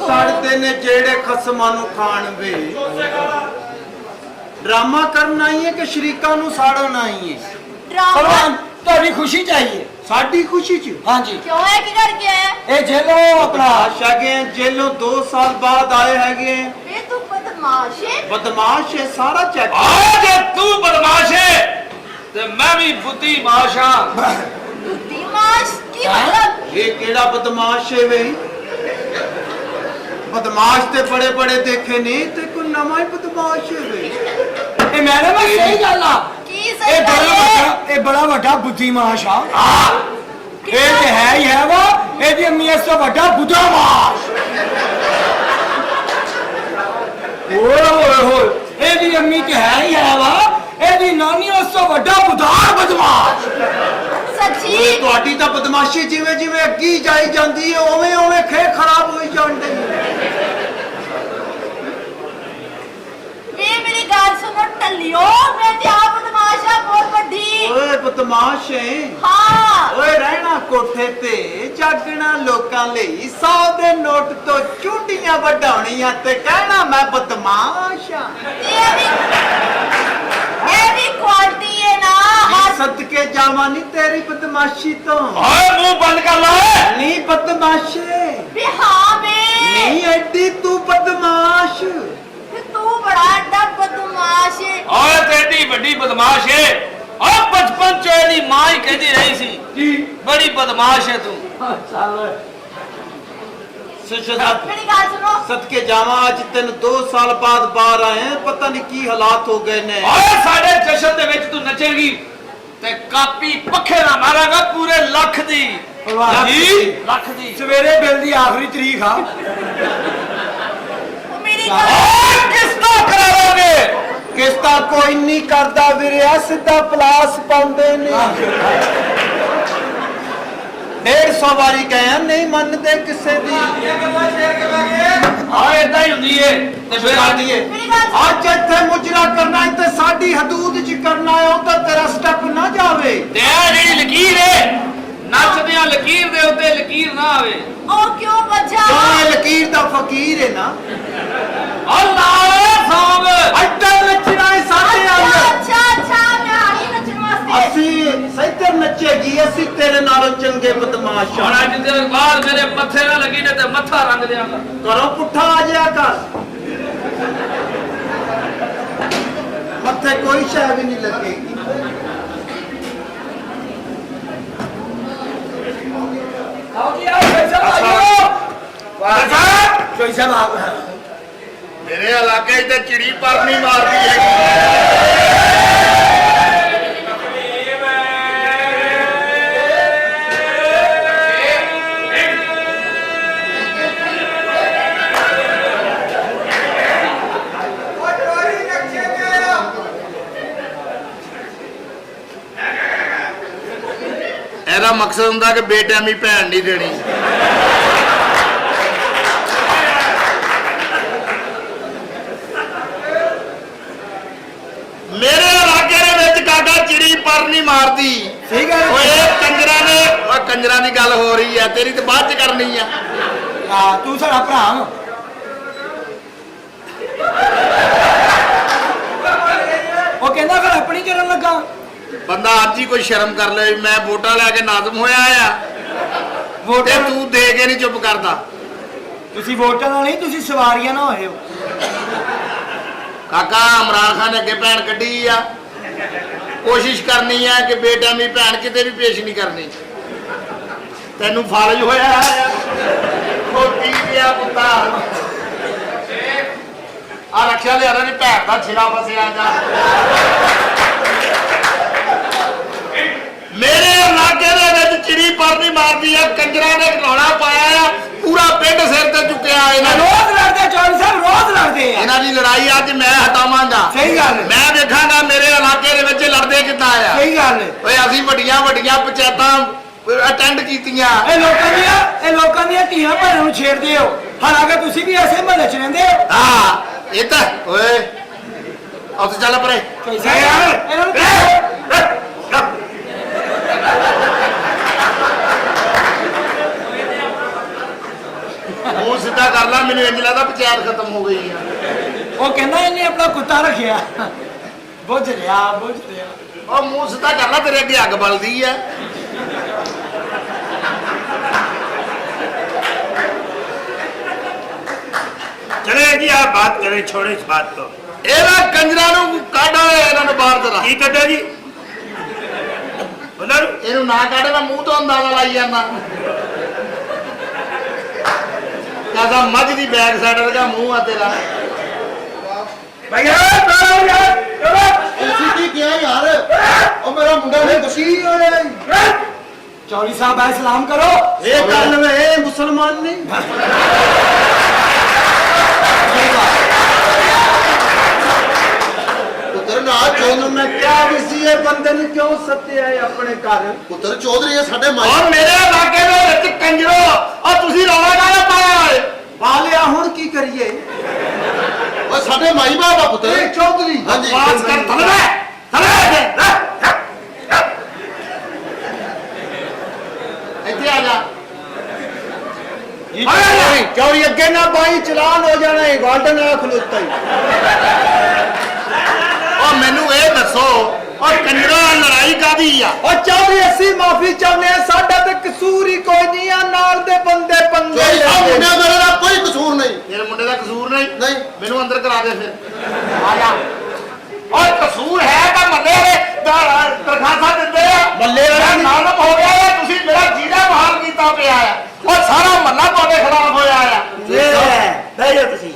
सड़ते ने जेड़े खसमां नू खाण वे ड्रामा करना ही है कि शरीका नू साड़ना ही है भगवान ਤੁਹਾਡੀ ਖੁਸ਼ੀ चाहिए साडी खुशी च हाँ जी क्यों है कि करके आया ये जेलो अपना आशा गए जेलों 2 साल बाद आए हैगे बे तू बदमाश है बदमाश है सारा चेक आज तू बदमाश है ते मैं भी बुद्धिमाश हां बदमाश की मतलब ये केड़ा बदमाश है वे बदमाश ते बड़े बड़े देखे नहीं ते कोई नवा ही बदमाश है वे ये मैडम सही गल आ की सही ये बड़ा वड्डा बुद्धिमाश आ ये ते है ही है वो ਇਹਦੀ ਅੰਮੀ ਇਸ ਤੋਂ ਵੱਡਾ ਬੁੱਧਾਮਾਸ਼ ਓਏ ਹੋਏ ਹੋਏ ਇਹਦੀ ਅੰਮੀ ਤੇ ਹੈ ਹੀ ਹੈ ਵਾ ਇਹਦੀ ਨਾਨੀ ਉਸ ਤੋਂ ਵੱਡਾ ਬੁੱਧਾਰ ਬਦਮਾਸ਼ सच्ची ਤੁਹਾਡੀ ਤਾਂ ਬਦਮਾਸ਼ੀ ਜਿਵੇਂ ਜਿਵੇਂ ਅੱਗੀ ਜਾਈ ਜਾਂਦੀ ਹੈ ਓਵੇਂ ਓਵੇਂ ਖੇ ਖਰਾਬ ਹੋਈ ਜਾਂਦੀ ਹੈ वे मेरी गाल सुनो टल्लियो मैं ते आप बदमाश है बहुत बड़ी ਓਏ ਬਦਮਾਸ਼ ਹੈ हां ਓਏ ਰਹਿਣਾ ਕੋਠੇ ਤੇ ਜਾਗਣਾ ਲੋਕਾਂ ਲਈ 100 ਦੇ ਨੋਟ ਤੋਂ ਚੁੰਡੀਆਂ ਵਢਾਉਣੀਆਂ ਤੇ ਕਹਿਣਾ ਮੈਂ ਬਦਮਾਸ਼ ਆ ये भी क्वालिटी है ना हर सदके जावा नहीं तेरी बदमाशी तो ओए मुंह बंद कर ला नहीं बदमाशे भी हां बे नहीं एडी तू बदमाश तू बड़ा अड्डा बदमाश है ओए तेरी बड़ी बदमाश है और बचपन च एदी मां ही कहती रही सी ਜੀ बड़ी बदमाश है तू ਚੱਲ मेरी गाल सुनो सदके जावा आज तेन 2 साल बाद बाहर आए हैं पता नहीं की हालात हो गए ने ओए साडे जश्न दे विच तू नचेगी ते कापी पखे ना मारांगा पूरे लाख दी ਭਗਵਾਨ जी लाख दी ਸਵੇਰੇ ਬਿੱਲ ਦੀ ਆਖਰੀ ਤਰੀਕ ਆ वो मेरी गाल ओए किसका कराओगे किस्ता कोई नहीं करदा वीरे सीधा प्लास पाउंदे ने 150 वारी कहे नहीं मनदे किसे दी ओए इदां ही हुंदी है ते फिर आदी है मेरी गाल सुनो आज इत्थे मुजरा करना है ते साडी हदूद च करना है उधर तेरा स्टेप ना जावे ते आ जेड़ी लकीर है नचदियां लकीर दे उत्ते लकीर ना आवे और क्यों बचा जो ये लकीर दा फकीर है ना अल्लाह साहब अड्डा नचना है साडे अच्छा अंदर अच्छा अच्छा मैं आई नचन वास्ते ਅਸੀਂ ਸੈਂਟਰ ਨੱਚੇਗੀ ਅਸੀਂ ਤੇਰੇ ਨਾਲੋਂ ਚੰਗੇ ਬਦਮਾਸ਼ ਹੁਣ ਆ ਅੱਜ ਦੇ ਬਾਅਦ ਮੇਰੇ ਮੱਥੇ ਨਾ ਲੱਗੀ ਨੇ ਤੇ ਮੱਥਾ ਰੰਗ ਦਿਆਂਗਾ ਕਰੋ ਪੁੱਠਾ ਆ ਜਾਇਆ ਕਰ ਮੱਥੇ ਕੋਈ ਸ਼ੈ ਵੀ ਨਹੀਂ ਲੱਗੇਗੀ आओ जी आओ कैसा भाइयों कैसा कैसा भाग मेरे इलाके ते चिड़ी पर नहीं मारती है ਇਹਦਾ ਮਕਸਦ ਹੁੰਦਾ ਕਿ ਬੇਟੈਮੀ ਭੈਣ ਨਹੀਂ ਦੇਣੀ ਮੇਰੇ ਇਲਾਕੇ ਦੇ ਵਿੱਚ ਕਾਕਾ ਚਿੜੀ ਪਰ ਨਹੀਂ ਮਾਰਦੀ सही गल ਓਏ ਕੰਜਰਾਂ ਨੇ ਓ ਕੰਜਰਾਂ ਦੀ ਗੱਲ ਹੋ ਰਹੀ ਆ ਤੇਰੀ ਤੇ ਬਾਅਦ ਚ ਕਰਨੀ ਆ हां तू साडा भरा वा ਉਹ ਕਹਿੰਦਾ ਫਿਰ ਆਪਣੀ ਕਰਨ ਲੱਗਾ ਬੰਦਾ ਅੱਜ ਹੀ ਕੋਈ ਸ਼ਰਮ ਕਰ ਲੈ ਵੀ ਮੈਂ ਵੋਟਾਂ ਲੈ ਕੇ ਨਾਜ਼ਮ ਹੋਇਆ ਆ ਵੋਟ ਤੇ ਤੂੰ ਦੇ ਕੇ ਨਹੀਂ ਚੁੱਪ ਕਰਦਾ ਤੁਸੀਂ ਵੋਟਾਂ ਨਾਲ ਨਹੀਂ ਤੁਸੀਂ ਸਵਾਰੀਆਂ ਨਾ ਹੋਏ ਹੋ ਕਾਕਾ ਇਮਰਾਨ ਖਾਨ ਨੇ ਅੱਗੇ ਭੈਣ ਕੱਢੀ ਆ ਕੋਸ਼ਿਸ਼ ਕਰਨੀ ਆ ਕਿ ਬੇਟੈਮੀ ਭੈਣ ਕਿਤੇ ਵੀ ਪੇਸ਼ ਨਹੀਂ ਕਰਨੀ ਤੈਨੂੰ ਫਰਜ਼ ਹੋਇਆ ਆ ਖੋਤੀ ਗਿਆ ਪੁੱਤਾ ਆ ਰੱਖਿਆ ਲਿਆ ਨੇ ਭੈਣ ਦਾ ਛਿਲਾ ਫਸਿਆ ਜਾ ਮੇਰੇ ਇਲਾਕੇ ਦੇ ਵਿੱਚ ਚਿੜੀ ਪਰ ਨਹੀਂ ਮਾਰਦੀ ਆ ਕੰਜਰਾਂ ਨੇ ਘਨੌਣਾ ਪਾਇਆ ਆ ਪੂਰਾ ਪਿੰਡ ਸਿਰ ਤੇ ਚੁੱਕਿਆ ਇਹਨਾਂ ਨੇ ਰੋਜ਼ ਲੜਦੇ ਚੌਧਰੀ ਸਾਹਿਬ ਰੋਜ਼ ਲੜਦੇ ਆ ਇਹਨਾਂ ਦੀ ਲੜਾਈ ਅੱਜ ਮੈਂ ਹਟਾਵਾਂਗਾ ਸਹੀ ਗੱਲ ਹੈ ਮੈਂ ਦੇਖਾਂਗਾ ਮੇਰੇ ਇਲਾਕੇ ਦੇ ਵਿੱਚ ਲੜਦੇ ਕਿੱਦਾਂ ਆ ਸਹੀ ਗੱਲ ਹੈ ਓਏ ਅਸੀਂ ਵੱਡੀਆਂ ਵੱਡੀਆਂ ਪੰਚਾਇਤਾਂ ਅਟੈਂਡ ਕੀਤੀਆਂ ਇਹ ਲੋਕਾਂ ਦੀਆਂ ਧੀਆਂ ਭੈਣਾਂ ਨੂੰ ਛੇੜਦੇ ਹੋ ਹਾਲਾਂਕਿ ਤੁਸੀਂ ਵੀ ਐਸੇ ਮਹੱਲੇ 'ਚ ਰਹਿੰਦੇ ਹੋ ਹਾਂ ਇਹ ਤਾਂ ਓਏ ਉੱਥੇ ਚੱਲ ਪਰੇ ਇਹਨਾਂ ਨੂੰ ਮੂੰਹ ਸਿੱਧਾ ਕਰ ਲੈ, ਮੈਨੂੰ ਇੰਜ ਲੱਗਦਾ ਪੰਚਾਇਤ ਖਤਮ ਹੋ ਗਈ ਆ। ਉਹ ਕਹਿੰਦਾ ਇਹਨੇ ਆਪਣਾ ਕੁੱਤਾ ਰੱਖਿਆ। ਬੁੱਝ ਲਿਆ। ਉਹ ਮੂੰਹ ਸਿੱਧਾ ਕਰ ਲੈ, ਤੇਰੇ ਅੱਗੇ ਅੱਗ ਬਲਦੀ ਆ। चले जी आप बात करें, छोड़े इस बात को। ਇਹਨਾਂ ਕੰਜਰਾਂ ਨੂੰ ਕੱਢ ਇਹਨਾਂ ਨੂੰ ਬਾਹਰ ਜਰਾ। की कहते जी बोला ਇਹਨੂੰ ਨਾ ਕੱਢ, ਮੈਂ ਮੂੰਹ ਤੋਂ ਅੰਦਾਜ਼ਾ ਲਾਈ ਜਾਂਦਾ। ਕਹਦਾ ਮੱਝ ਦੀ ਬੈਕ ਸਾਈਡ ਵਰਗਾ ਮੂੰਹ ਆ ਤੇਰਾ। भैया ਕੀ ਕਿਹਾ ਯਾਰ? ਉਹ ਮੇਰਾ ਮੁੰਡਾ ਨਹੀਂ ਦੁਸ਼ੀ ਹੋਇਆ। चौधरी साहब आए सलाम करो। ਇਹ ਕਰ ਲਵੇ ਮੁਸਲਮਾਨ ਨਹੀਂ। ਪੁੱਤਰ ਨਾ ਚੋਨ ਮੈਂ ਕਿਹਾ ਵੀ ਸੀ ਇਹ ਬੰਦੇ ਨੂੰ ਕਿਉਂ ਸੱਤਿਆ ਹੈ ਆਪਣੇ ਘਰ? ਪੁੱਤਰ ਚੌਧਰੀ ਸਾਡੇ ਔਰ ਮੇਰੇ ਇਲਾਕੇ ਦੇ ਵਿੱਚ ਕੰਜਰੋ, ਔਰ ਤੁਸੀਂ ਰੌਲਾ ਕਾਹਦਾ ਪਾਇਆ ਓਏ? ਪਾਲਿਆ ਹੁਣ ਕੀ ਕਰੀਏ? ਓ ਸਾਡੇ ਮਾਈ ਬਾਪ ਆ ਪੁੱਤਰ। ਇਹ ਚੌਧਰੀ ਹਾਂਜੀ ਬਾਤ ਕਰ ਥਲੇ ਇੱਥੇ ਆ ਜਾ। ਚੌਧਰੀ ਅੱਗੇ ਨਾ ਬਾਈ ਚਲਾਨ ਹੋ ਜਾਣਾ ਹੈ। ਗਾਰਡਨ ਆ ਖਲੋਤਾ ਹੀ। ਉਹ ਮੈਨੂੰ ਇਹ ਦੱਸੋ, ਔਰ ਕੰਜਰੋ ਲੜਾਈ ਕਾਦੀ ਆ? ਉਹ ਚੌਧਰੀ ਅਸੀਂ ਮਾਫੀ ਚਾਹੁੰਦੇ ਆ, ਸਾਡਾ ਤੇ ਕਸੂਰ ਹੀ ਕੋਈ ਨਹੀਂ ਆ। ਨਾਲ ਦੇ ਬੰਦੇ ਪੰਗੇ ਚੋਰੀ ਸਾਹਿਬ ਲੈਂਦੇ। ਮੁੰਡਿਆਂ ਮੇਰੇ ਦਾ ਕੋਈ ਕਸੂਰ ਨਹੀਂ। ਤੇਰੇ ਮੁੰਡੇ ਦਾ ਕਸੂਰ ਨਹੀਂ? ਨਹੀਂ। ਮੈਨੂੰ ਅੰਦਰ ਕਰਾ ਦੇ ਫਿਰ। ਆ ਜਾ। ਔਰ ਕਸੂਰ ਹੈ ਤਾਂ ਮੱਲੇ ਵਾਲੇ ਦਰਖਾਸਤਾਂ ਦਿੰਦੇ ਆ। ਮੱਲੇ ਵਾਲੇ ਨਾਲਮ ਹੋ ਗਿਆ ਹੈ, ਤੁਸੀਂ ਮੇਰਾ ਜੀਣਾ ਬਹਾਲ ਕੀਤਾ ਪਿਆ ਆ। ਔਰ ਸਾਰਾ ਮੱਲਾ ਤੁਹਾਡੇ ਖਿਲਾਫ ਹੋਇਆ ਆ। बह जाओ तुसी।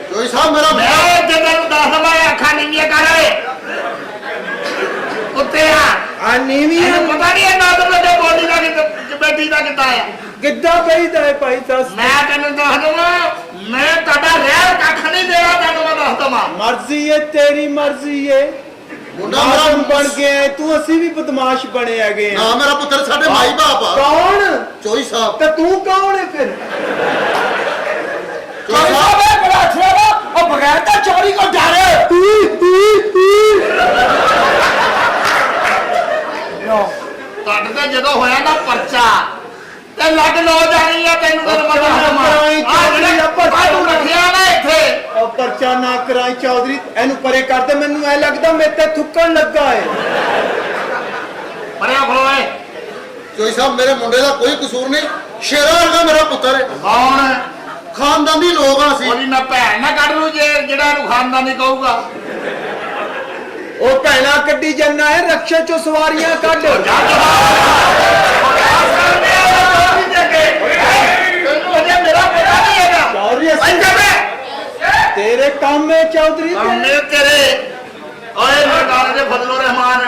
ਚੋਰੀ ਸਾਹਿਬ ਮੇਰਾ ਮੈਂ ਤੇ ਤੈਨੂੰ ਦੱਸ ਦਵਾਂ, ਅੱਖਾਂ ਨੀਵੀਆਂ ਕਰ ਓਏ। ਉੱਤੇ ਆ। ਆ ਨੀਵੀਂ ਇਹਨੂੰ ਪਤਾ ਨਹੀਂ ਇਹ ਨਾਦਮ ਦੇ ਬੋਲੀ ਦਾ ਕਿ ਬੈਠੀ ਦਾ ਕਿੱਦਾਂ ਆ। ਕਿੱਦਾਂ ਪਈਦਾ ਹੈ ਭਾਈ ਦੱਸ? ਮੈਂ ਤੈਨੂੰ ਦੱਸ ਦਵਾਂ, ਮੈਂ ਤੁਹਾਡਾ ਰਹਿ ਕੱਖ ਨਹੀਂ ਦੇਣਾ, ਤੈਨੂੰ ਮੈਂ ਦੱਸ ਦਵਾਂ। ਮਰਜ਼ੀ ਹੈ ਤੇਰੀ, ਮਰਜ਼ੀ ਹੈ। ਮੁੰਡਾ ਨਾਮ ਮੇਰਾ ਬਣ ਗਿਆ ਤੂੰ, ਅਸੀਂ ਵੀ ਬਦਮਾਸ਼ ਬਣੇ ਹੈਗੇ ਨਾ ਮੇਰਾ ਪੁੱਤਰ ਸਾਡੇ ਮਾਈ ਬਾਪ ਆ। ਕੌਣ? ਚੋਰੀ ਸਾਹਿਬ ਤੇ ਤੂੰ ਕੌਣ ਹੈ ਫਿਰ? ਚੋਰੀ चौधरी ਸਾਹਿਬ साहब बड़ा अच्छा है और बगैर तो चोरी को डर। ਤੁਹਾਡੇ ਤੇ ਜਦੋਂ ਹੋਇਆ ਨਾ ਪਰਚਾ ਤੇ ਲੱਗ ਲੋ ਜਾਣੀ ਆ। ਤੈਨੂੰ ਤਾਂ ਮੈਂ ਦੱਸ ਦਵਾਂ, ਆ ਜਿਹੜਾ ਤੂੰ ਰੱਖਿਆ ਨਾ ਇੱਥੇ, ਉਹ ਪਰਚਾ ਨਾ ਕਰਾਈ ਚੌਧਰੀ, ਇਹਨੂੰ ਪਰੇ ਕਰ ਦੇ। ਮੈਨੂੰ ਐ ਲੱਗਦਾ ਮੇਰੇ ਤੇ ਥੁੱਕਣ ਲੱਗਾ ਹੈ। ਪਰਿਆ ਖਲੋਏ। ਚੋਰੀ ਸਾਹਿਬ ਮੇਰੇ ਮੁੰਡੇ ਦਾ ਕੋਈ ਕਸੂਰ ਨਹੀਂ। ਸ਼ੇਰਾ ਵਰਗਾ ਮੇਰਾ ਪੁੱਤਰ ਹੈ। ਕੌਣ? ਖਾਨਦਾਨੀ ਲੋਕ ਆ ਅਸੀਂ। ਉਹਦੀ ਮੈਂ ਭੈਣ ਨਾ ਕੱਢ ਲੂ ਜੇ ਜਿਹੜਾ ਇਹਨੂੰ ਖਾਨਦਾਨੀ ਕਹੂਗਾ। ਉਹ ਭੈਣਾ ਕੱਢੀ ਜੰਨਾ ਹੈ, ਰਕਸ਼ੇ ਚੋਂ ਸਵਾਰੀਆਂ ਕੱਢ। ਚੌਧਰੀ ਤੇਰੇ ਕੰਮ ਹੈ ਚੌਧਰੀ। ਤੇਰੇ ਓਏ ਮਰਦਾਨੇ ਦੇ ਫਜ਼ਲੋ ਰਹਿਮਾਨ,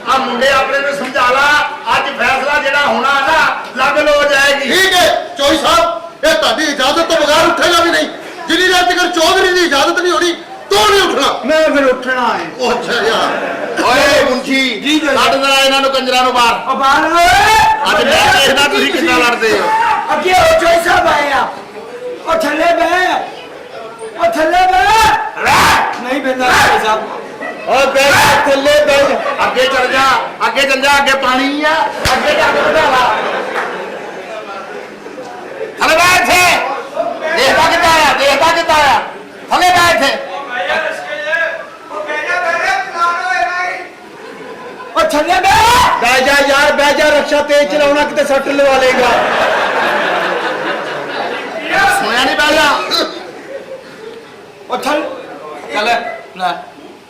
ਆ ਮੁੰਡੇ ਆਪਣੇ ਨੂੰ ਸਮਝਾ ਲਾ। ਅੱਜ ਫੈਸਲਾ ਜਿਹੜਾ ਹੋਣਾ ਨਾ ਲੱਗ ਲੋ ਜਾਏਗੀ। ਠੀਕ ਹੈ ਚੋਰੀ ਸਾਹਿਬ, ਇਹ ਤੁਹਾਡੀ ਇਜਾਜ਼ਤ ਤੋਂ ਬਗੈਰ ਉੱਠੇਗਾ ਵੀ ਨਹੀਂ। ਜਿੰਨੀ ਦੇਰ ਤੱਕ ਚੌਧਰੀ ਦੀ ਇਜਾਜ਼ਤ ਨਹੀਂ ਹੋਣੀ ਤੂੰ ਨਹੀਂ ਉੱਠਣਾ। ਮੈਂ ਫਿਰ ਉੱਠਣਾ ਹੈ। ਉਹ ਅੱਛਾ ਯਾਰ। ਓਏ ਮੁੰਸ਼ੀ ਕੱਢ ਦੇਣਾ ਇਹਨਾਂ ਨੂੰ ਕੰਜਰਾਂ ਨੂੰ ਬਾਹਰ। और बाहर ਅੱਜ ਮੈਂ ਦੇਖਦਾ ਤੁਸੀਂ ਕਿੱਦਾਂ ਲੜਦੇ ਹੋ। अब ये चौधरी साहब आए आप और थल्ले बह और थल्ले बह नहीं बेंदा चौधरी साहब। ਓ ਬੈਠ ਥੱਲੇ ਬੈਠ। ਅੱਗੇ ਚੱਲ ਜਾ, ਅੱਗੇ ਚੱਲ ਜਾ, ਅੱਗੇ ਪਾਣੀ ਆ। ਅੱਗੇ ਜਾ ਕੇ ਵਧਾ ਲਾ। ਥੱਲੇ ਬੈਠ ਇੱਥੇ। ਦੇਖਦਾ ਕਿੱਦਾਂ ਆ, ਦੇਖਦਾ ਕਿੱਦਾਂ ਆ। ਥੱਲੇ ਬੈਠ ਇੱਥੇ। और थल्ले बह। ਬਹਿ ਜਾ ਯਾਰ, ਬਹਿ ਜਾ। ਰਕਸ਼ਾ ਤੇਜ਼ ਚਲਾਉਣਾ, ਕਿਤੇ ਸੱਟ ਲਵਾ ਲੇਗਾ। ਸੁਣਿਆ ਨਹੀਂ ਪਹਿਲਾਂ? और थल चल ना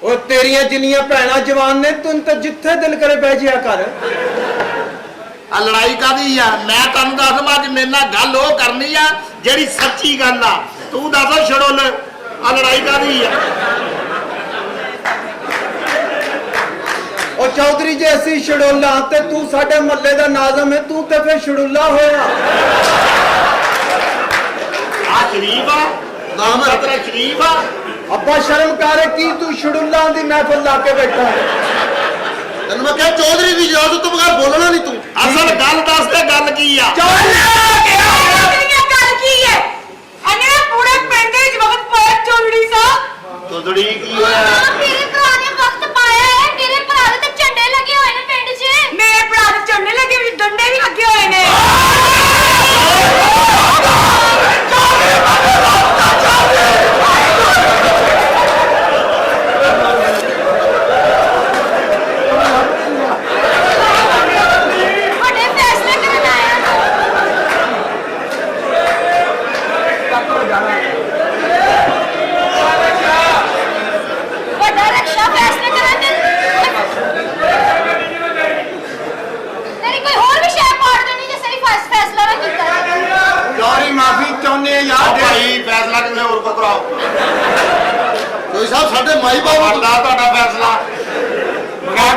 ਉਹ ਤੇਰੀਆਂ ਜਿੰਨੀਆਂ ਭੈਣਾਂ ਜਵਾਨ ਨੇ, ਤੂੰ ਤਾਂ ਜਿੱਥੇ ਦਿਲ ਕਰੇ ਬਹਿ ਜਿਆ ਕਰ। ਆ ਲੜਾਈ ਕਾਦੀ ਆ? ਮੈਂ ਤੁਹਾਨੂੰ ਦੱਸਦਾ, ਅੱਜ ਮੇਰੇ ਨਾਲ ਗੱਲ ਉਹ ਕਰਨੀ ਆ ਜਿਹੜੀ ਸੱਚੀ ਗੱਲ ਆ। ਤੂੰ ਦੱਸ ਛੜੋਲ, ਆ ਲੜਾਈ ਕਾਦੀ ਆ? ਉਹ ਚੌਧਰੀ ਜੇ ਅਸੀਂ ਛੜੋਲਾ ਤੇ ਤੂੰ ਸਾਡੇ ਮਹੱਲੇ ਦਾ ਨਾਜ਼ਮ ਹੈ, ਤੂੰ ਤੇ ਫਿਰ ਛੜੋਲਾ ਹੋਇਆ। ਆ ਸ਼ਰੀਫ ਆ ਨਾਮ ਹੈ। ਤੇਰਾ ਸ਼ਰੀਫ ਆ। ਅੱਬਾ ਸ਼ਰਮ ਕਰ, ਕੀ ਤੂੰ ਛੜੋਲਾ ਦੀ ਮਹਿਫਲ ਲਾ ਕੇ ਬੈਠਾ ਹੈ? ਤੈਨੂੰ ਮੈਂ ਕਿਹਾ ਚੌਧਰੀ ਦੀ ਇਜਾਜ਼ਤ ਤੋਂ ਬਗੈਰ ਬੋਲਣਾ ਨਹੀਂ ਤੂੰ। ਅਸਲ ਗੱਲ ਦੱਸ ਤੇ ਗੱਲ ਕੀ ਆ? ਗੱਲ ਕੀ ਹੈ? ਅਨੇ ਪੂਰੇ ਪਿੰਡ ਵਿੱਚ ਵਕਤ ਪਾਇਆ ਚੌਧਰੀ ਸਾਹਿਬ। ਤੁਦੜੀ ਕੀ ਹੋਇਆ ਮੇਰੇ ਭਰਾ ਨੇ ਵਕਤ ਪਾਇਆ ਹੈ। ਮੇਰੇ ਭਰਾ ਦੇ ਤੇ ਝੰਡੇ ਲੱਗੇ ਹੋਏ ਨੇ ਪਿੰਡ 'ਚ। ਮੇਰੇ ਭਰਾ ਦੇ ਝੰਡੇ ਲੱਗੇ ਹੋਏ, ਡੰਡੇ ਵੀ ਲੱਗੇ ਹੋਏ ਨੇ। ਵੱਡੇ ਫੈਸਲੇ ਕਰਨ ਆਇਆ। ਵੱਡਾ ਰਕਸ਼ਾ ਫੈਸਲੇ ਕਰਨ ਦੇ ਤੇਰੀ ਕੋਈ ਹੋਰ ਵੀ ਸ਼ੈ ਪਾੜ ਦੇਣੀ ਜੇ ਸਹੀ ਫੈਸਲਾ ਨਾ ਕੀਤਾ। ਚੌਰੀ ਮਾਫੀ ਚਾਹੁੰਦੇ ਆ ਆਹ ਯਾਰ ਭਾਈ ਫੈਸਲਾ ਕਿਸੇ ਹੋਰ ਕੋ ਕਰਾਓ ਕੋਈ ਸਾਹਿਬ ਸਾਡੇ ਮਾਈ ਬਾਪ ਬਣਦਾ ਤੁਹਾਡਾ ਫੈਸਲਾ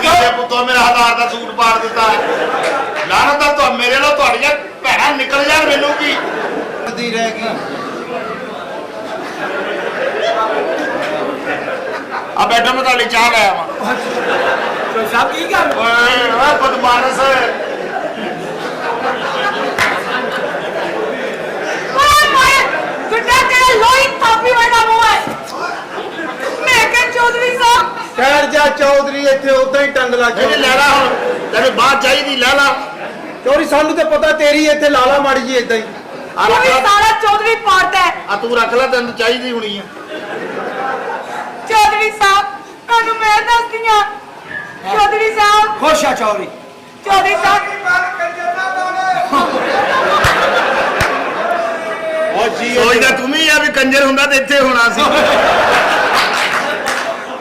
ਮੇਰੇ ਪੁੱਤੋਂ ਮੇਰਾ ਹਜ਼ਾਰ ਦਾ ਸੂਟ ਪਾੜ ਦਿੱਤਾ ਲਾਹਨਤ ਦਾ ਤੁਹਾ ਮੇਰੇ ਨਾਲ ਤੁਹਾਡੀਆਂ ਭੈਣਾਂ ਨਿਕਲ ਜਾਣ ਮੈਨੂੰ ਕੀ ਦੀ ਰਹਿ ਗਈ। ਆ ਬੈਠੋ ਮੈਂ ਤੁਹਾਡੀ ਚਾਹ ਲੈ ਆਵਾਂ ਚੋਈ ਸਾਹਿਬ ਕੀ ਗੱਲ ਓਏ ਓਏ ਬਦਮਾਸ਼ ਗੁੱਡਾ ਤੇਰਾ ਲੋਈ ਥਾਪੀ ਵਰਗਾ ਮੂੰਹ ਹੈ। ਮੈਂ ਕਿਹਾ ਚੌਧਰੀ ਸਾਹਿਬ ਠਹਿਰ ਜਾ ਚੌਧਰੀ, ਇੱਥੇ ਉਦਾਂ ਹੀ ਟੰਗ ਲਾ ਨਹੀਂ ਲੈ ਲਾ ਹੁਣ ਤੈਨੂੰ ਬਾਤ ਚਾਹੀਦੀ ਲੈ ਲਾ ਚੌਧਰੀ ਸਾਨੂੰ ਤੇ ਪਤਾ ਤੇਰੀ ਇੱਥੇ ਲਾਲਾ ਮਾੜੀ ਜੀ ਇਦਾਂ ਹੀ। ਆ ਰੱਖ ਕੋਈ ਲਾ ਸਾਰਾ ਚੌਧਰੀ ਪਾੜਦਾ ਹੈ। ਆ ਤੂੰ ਰੱਖ ਲੈ ਤੈਨੂੰ ਚਾਹੀਦੀ ਹੋਣੀ ਆ ਚੌਧਰੀ ਸਾਹਿਬ ਤੁਹਾਨੂੰ ਮੈਂ ਦੱਸਦੀ ਹਾਂ। ਚੌਧਰੀ ਸਾਹਿਬ ਖੁਸ਼ ਆ ਚੌਧਰੀ ਚੌਧਰੀ ਸਾਹਿਬ ਉਹ ਜੀ ਸੋਚਦਾ ਤੂੰ ਵੀ ਆ ਵੀ ਕੰਜਰ ਹੁੰਦਾ ਤੇ ਇੱਥੇ ਹੋਣਾ ਸੀ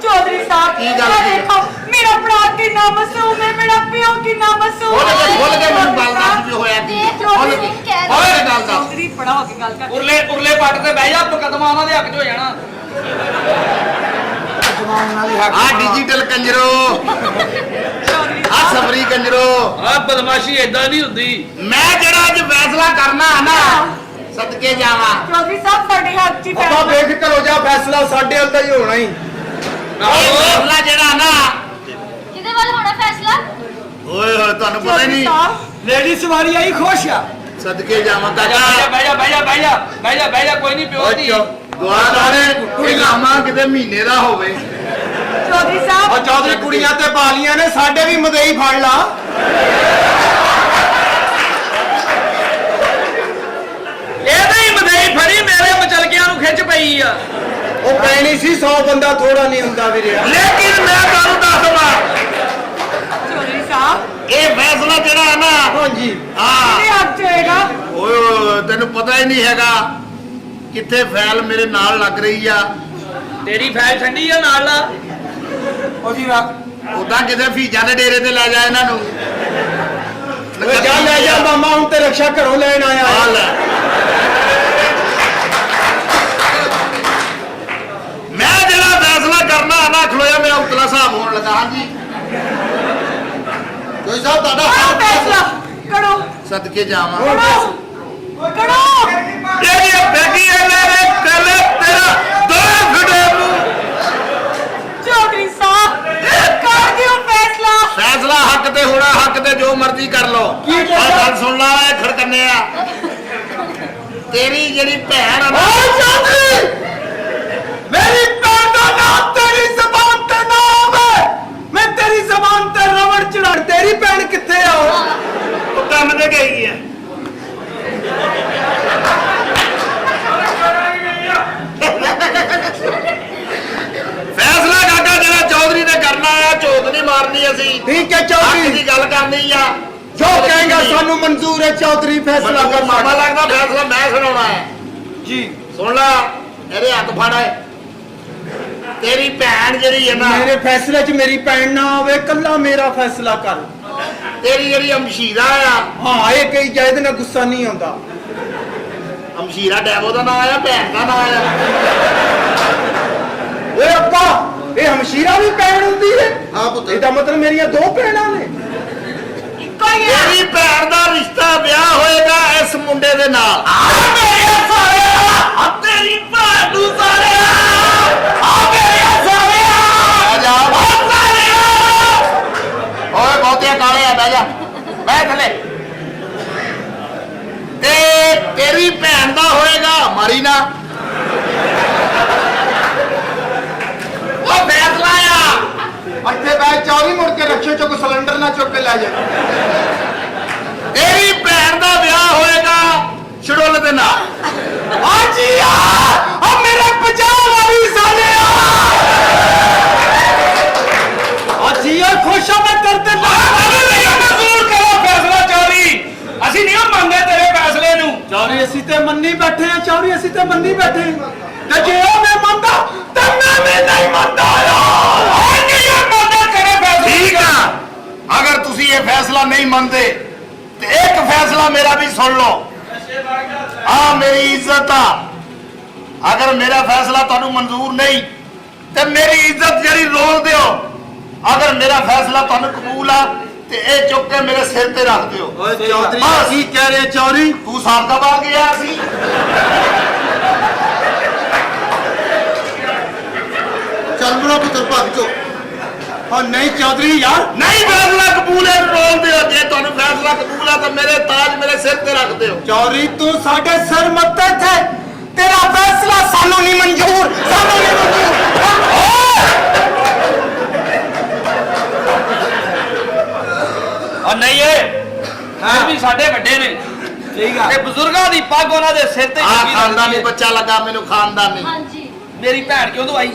ਚੌਧਰੀ ਸਾਹਿਬ ਕੀ ਗੱਲ ਆਹ ਕੀ? ਦੇਖੋ ਮੇਰਾ ਭਰਾ ਕਿੰਨਾ ਮਾਸੂਮ ਹੈ, ਮੇਰਾ ਪਿਓ ਕਿੰਨਾ ਮਾਸੂਮ ਖੋਲ ਕੇ ਮੈਨੂੰ ਗੱਲ ਦੱਸ ਵੀ ਹੋਇਆ ਕੀ ਖੋਲ ਕੇ ਗੱਲ ਦੱਸ ਚੌਧਰੀ ਬੜਾ ਹੋ ਕੇ ਗੱਲ ਕਰ। ਉਰਲੇ ਪੱਟ ਤੇ ਬਹਿ ਜਾ, ਮੁਕੱਦਮਾ ਉਹਨਾਂ ਦੇ ਹੱਕ 'ਚ ਹੋ ਜਾਣਾ। ਆ ਡਿਜੀਟਲ ਕੰਜਰੋ ਆ ਸਬਰੀ ਕੰਜਰੋ ਆ ਬਦਮਾਸ਼ੀ ਏਦਾਂ ਨਹੀਂ ਹੁੰਦੀ। ਮੈਂ ਜਿਹੜਾ ਅੱਜ ਫੈਸਲਾ ਕਰਨਾ ਹੈ ਨਾ ਸਦਕੇ ਜਾਵਾਂ ਚੌਧਰੀ ਸਾਹਿਬ ਸਾਡੇ ਹੱਥ 'ਚ ਹੀ ਆਪਾਂ ਫੈਸਲਾ। ਬੇਫਿਕਰ ਹੋ ਜਾ, ਫੈਸਲਾ ਸਾਡੇ ਵੱਲ ਤਾਂ ਹੀ ਹੋਣਾ ਹੀ। ਇਹ ਫੈਸਲਾ ਜਿਹੜਾ ਨਾ ਕਿਹਦੇ ਵੱਲ ਹੋਣਾ ਫੈਸਲਾ? ਓਏ ਹੋਏ ਤੁਹਾਨੂੰ ਪਤਾ ਹੀ ਨਹੀਂ ਲੇਡੀ ਸਵਾਰੀ ਆਈ ਖੁਸ਼ ਆ ਸਦਕੇ ਜਾਵਾਂ ਬਹਿ ਜਾ ਕਾਕਾ ਬਹਿ ਜਾ ਬਹਿ ਜਾ ਬਹਿ ਜਾ ਬਹਿ ਜਾ ਬਹਿ ਜਾ, ਕੋਈ ਨਹੀਂ ਪਿਓ ਦੀ। ਦੁਆ ਦਾਣੇ ਇਹ ਲਾਮਾ ਕਿਤੇ ਮਹੀਨੇ ਦਾ ਹੋਵੇ ਚੌਧਰੀ ਸਾਹਿਬ ਉਹ ਚੌਧਰੀ ਕੁੜੀਆਂ ਤੇ ਬਾਲੀਆਂ ਨੇ, ਸਾਡੇ ਵੀ ਮਦਈ ਫੜ ਲਾ। ਇਹਦੇ ਹੀ ਮਦਈ ਫੜੀ, ਮੇਰੇ ਮਚਲਕਿਆਂ ਨੂੰ ਖਿੱਚ ਪਈ ਆ। ਉਹ ਪੈਣੀ ਸੀ 100 ਬੰਦਾ ਥੋੜਾ ਨਹੀਂ ਹੁੰਦਾ ਵੀਰੇ। ਲੇਕਿਨ ਮੈਂ ਤੁਹਾਨੂੰ ਦੱਸਦਾ ਚੌਧਰੀ ਸਾਹਿਬ ਇਹ ਫੈਸਲਾ ਜਿਹੜਾ ਹੈ ਨਾ ਹਾਂਜੀ ਹਾਂ ਕਿਹਦੇ ਹੱਥ 'ਚ ਹੋਏਗਾ? ਓਏ ਤੈਨੂੰ ਪਤਾ ਹੀ ਨਹੀਂ ਹੈਗਾ ਕਿੱਥੇ ਫੈਲ ਮੇਰੇ ਨਾਲ ਲੱਗ ਰਹੀ ਆ ਤੇਰੀ ਫੈਲ ਠੰਡੀ ਆ ਨਾਲ ਲਾ। ਉਹਦੀ ਉਦਾਂ ਕਿਤੇ ਫੀਜਾਂ ਦੇ ਡੇਰੇ ਤੇ ਲੈ ਜਾ ਇਹਨਾਂ ਨੂੰ ਓਏ ਜਾ ਲੈ ਜਾ ਮਾਮਾ, ਹੁਣ ਤੇ ਰਕਸ਼ਾ ਘਰੋਂ ਲੈਣ ਆਇਆ ਆ ਹੈ। ਲੈ ਮੈਂ ਜਿਹੜਾ ਫੈਸਲਾ ਕਰਨਾ ਨਾ ਖਲੋਇਆ ਮੇਰਾ ਉਤਲਾ ਹਿਸਾਬ ਹੋਣ ਲੱਗਾ ਹਾਂਜੀ ਕੋਈ ਸਾਹਿਬ ਤੁਹਾਡਾ ਕਰੋ ਫੈਸਲਾ ਕਰੋ ਸਦਕੇ ਜਾਵਾਂ ਕਰੋ ਕਰੋ। ਇਹ ਬੈਗੀ ਇਹਨੇ ਕੱਲ ਤੇਰਾ ਦੋ ਫੜੇ ਨੂੰ ਚੌਧਰੀ ਸਾਹਿਬ ਕਰ ਦਿਓ ਫੈਸਲਾ। ਫੈਸਲਾ ਹੱਕ ਤੇ ਹੋਣਾ, ਹੱਕ ਤੇ ਜੋ ਮਰਜ਼ੀ ਕਰ ਲੋ ਆ ਗੱਲ ਸੁਣ ਲਾ ਇਹ ਖੜਕੰਨੇ ਆ ਤੇਰੀ ਜਿਹੜੀ ਭੈਣ ਆ ਨਾ ਓਏ ਚੌਧਰੀ, ਮੇਰੀ ਭੈਣ ਦਾ ਨਾਮ ਤੇਰੀ ਜ਼ਬਾਨ ਤੇ ਨਾ ਆਵੇ। ਮੈਂ ਤੇਰੀ ਜ਼ਬਾਨ ਤੇ ਰਵੜ ਚੜਾ। ਤੇਰੀ ਭੈਣ ਕਿੱਥੇ ਆ? ਉਹ ਕੰਮ ਤੇ ਗਈ ਹੈ ਫੈਸਲਾ ਕਾਕਾ ਜਿਹੜਾ ਚੌਧਰੀ ਨੇ ਕਰਨਾ ਆ ਝੋਕ ਨਹੀਂ ਮਾਰਨੀ ਅਸੀਂ ਠੀਕ ਹੈ ਹੱਕ ਚੌਧਰੀ, ਦੀ ਗੱਲ ਕਰਨੀ ਆ ਜੋ ਕਹੇਗਾ ਸਾਨੂੰ ਮਨਜ਼ੂਰ ਹੈ ਚੌਧਰੀ, ਫੈਸਲਾ ਮੈਨੂੰ ਕਰ ਮਾਮਾ ਲੱਗਦਾ ਫੈਸਲਾ ਮੈਂ ਸੁਣਾਉਣਾ ਹੈ ਜੀ। ਸੁਣ ਲੈ ਇਹਦੇ ਹੱਥ ਫੜ ਤੇਰੀ ਭੈਣ ਜਿਹੜੀ ਹੈ ਨਾ ਮੇਰੇ ਫੈਸਲੇ 'ਚ ਮੇਰੀ ਭੈਣ ਨਾ ਆਵੇ, ਕੱਲਾ ਮੇਰਾ ਫੈਸਲਾ ਕਰ। ਤੇਰੀ ਜਿਹੜੀ ਅਮਸ਼ੀਰਾ ਆ ਹਾਂ ਇਹ ਕਹੀ ਜਾਏ ਤੇ ਨਾ ਗੁੱਸਾ ਨਹੀਂ ਆਉਂਦਾ। ਅਮਸ਼ੀਰਾ ਡੈਵੋ ਦਾ ਨਾਂ ਆ ਭੈਣ ਦਾ ਨਾਂ ਆ ਓਏ ਅੱਪਾ, ਇਹ ਹਮਸ਼ੀਰਾ ਵੀ ਭੈਣ ਹੁੰਦੀ ਹੈ? ਹਾਂ ਪੁੱਤ ਇਹਦਾ ਮਤਲਬ ਮੇਰੀਆਂ ਦੋ ਭੈਣਾਂ ਨੇ। ਇੱਕੋ ਹੀ ਹੈ। ਤੇਰੀ ਭੈਣ ਦਾ ਰਿਸ਼ਤਾ ਵਿਆਹ ਹੋਏਗਾ ਇਸ ਮੁੰਡੇ ਦੇ ਨਾਲ ਮੇਰੇ ਸਾਲਿਆ, ਤੇਰੀ ਭੈਣ ਨੂੰ ਸਾਲਿਆ, ਆ ਮੇਰੇ ਸਾਲਿਆ, ਆ ਜਾ ਓਏ ਬਹੁਤੇ ਕਾਲੇ ਆ ਬਹਿ ਜਾ ਬਹਿ ਥੱਲੇ ਤੇ ਤੇਰੀ ਭੈਣ ਦਾ ਹੋਏਗਾ ਮਾਰੀ ਨਾ ਲੈ ਜਾ। ਤੇਰੀ ਭੈਣ ਦਾ ਵਿਆਹ ਹੋਏਗਾ ਛੜੋਲ ਦੇ ਨਾਲ। ਹਾਂਜੀ ਆ ਮੇਰੇ 50 ਵਾਲੀ ਸਾਲੇ ਹਾਂਜੀ ਆ ਖੁਸ਼ ਆ ਮੈਂ ਤੇਰੇ ਤੇ ਮਨਜ਼ੂਰ ਕਰੋ ਫੈਸਲਾ ਚੌਧਰੀ। ਅਸੀਂ ਨਹੀਂ ਮੰਨਦੇ ਤੇਰੇ ਫੈਸਲੇ ਨੂੰ। ਚੌਰੀ ਅਸੀਂ ਤੇ ਮੰਨੀ ਬੈਠੇ ਆ ਚੌਰੀ ਅਸੀਂ ਤੇ ਮੰਨੀ ਬੈਠੇ ਆ। ਤੇ ਜੇ ਉਹ ਮੈਂ ਮੰਨਦਾ ਤੇ ਮੈਂ ਵੀ ਨਹੀਂ ਮੰਨਦਾ ਠੀਕ ਆ, ਅਗਰ ਤੁਸੀਂ ਇਹ ਫੈਸਲਾ ਨਹੀਂ ਮੰਨਦੇ ਤੇ ਇੱਕ ਫੈਸਲਾ ਮੇਰਾ ਵੀ ਸੁਣ ਲਓ। ਆ ਮੇਰੀ ਇੱਜ਼ਤ ਆ, ਅਗਰ ਮੇਰਾ ਫੈਸਲਾ ਤੁਹਾਨੂੰ ਮਨਜ਼ੂਰ ਨਹੀਂ ਤੇ ਮੇਰੀ ਇੱਜ਼ਤ ਜਿਹੜੀ ਰੋਲ ਦਿਓ। ਅਗਰ ਮੇਰਾ ਫੈਸਲਾ ਤੁਹਾਨੂੰ ਕਬੂਲ ਆ ਤੇ ਇਹ ਚੁੱਕ ਕੇ ਮੇਰੇ ਸਿਰ ਤੇ ਰੱਖ ਦਿਓ। ਓਏ ਚੌਧਰੀ ਬਸ। ਕੀ ਕਹਿ ਰਹੇ ਚੌਰੀ ਤੂੰ ਸਾਬਕਾ ਬਾਹਰ ਗਿਆ ਸੀ। ਚੱਲ ਮੇਰਾ ਪੁੱਤਰ ਭੱਜ ਚੋ। ਓ ਨਹੀਂ ਚੌਧਰੀ ਯਾਰ ਨਹੀਂ ਫੈਸਲਾ ਕਬੂਲ ਹੈ ਰੋਲ ਦਿਓ। ਜੇ ਤੁਹਾਨੂੰ ਫੈਸਲਾ ਕਬੂਲ ਆ ਤਾਂ ਮੇਰੇ ਤਾਜ ਮੇਰੇ ਸਿਰ ਤੇ ਰੱਖ ਦਿਓ। ਚੌਰੀ ਤੂੰ ਸਾਡੇ ਸਿਰ ਮੱਤੇ ਥੇ ਤੇਰਾ ਫੈਸਲਾ ਸਾਨੂੰ ਨਹੀਂ ਮਨਜ਼ੂਰ ਸਾਨੂੰ ਨਹੀਂ ਮਨਜ਼ੂਰ ਔਰ ਨਹੀਂ ਇਹ ਵੀ ਸਾਡੇ ਵੱਡੇ ਨੇ। ਠੀਕ ਆ ਤੇ ਬਜ਼ੁਰਗਾਂ ਦੀ ਪੱਗ ਉਹਨਾਂ ਦੇ ਸਿਰ ਤੇ ਆ ਚੰਗੀ ਖਾਨਦਾਨੀ ਲੱਗਦੀ ਹੈ। ਬੱਚਾ ਲੱਗਾ ਮੈਨੂੰ ਖਾਨਦਾਨੀ। ਹਾਂਜੀ ਮੇਰੀ ਭੈਣ ਕਿਉਂ ਦਵਾਈ?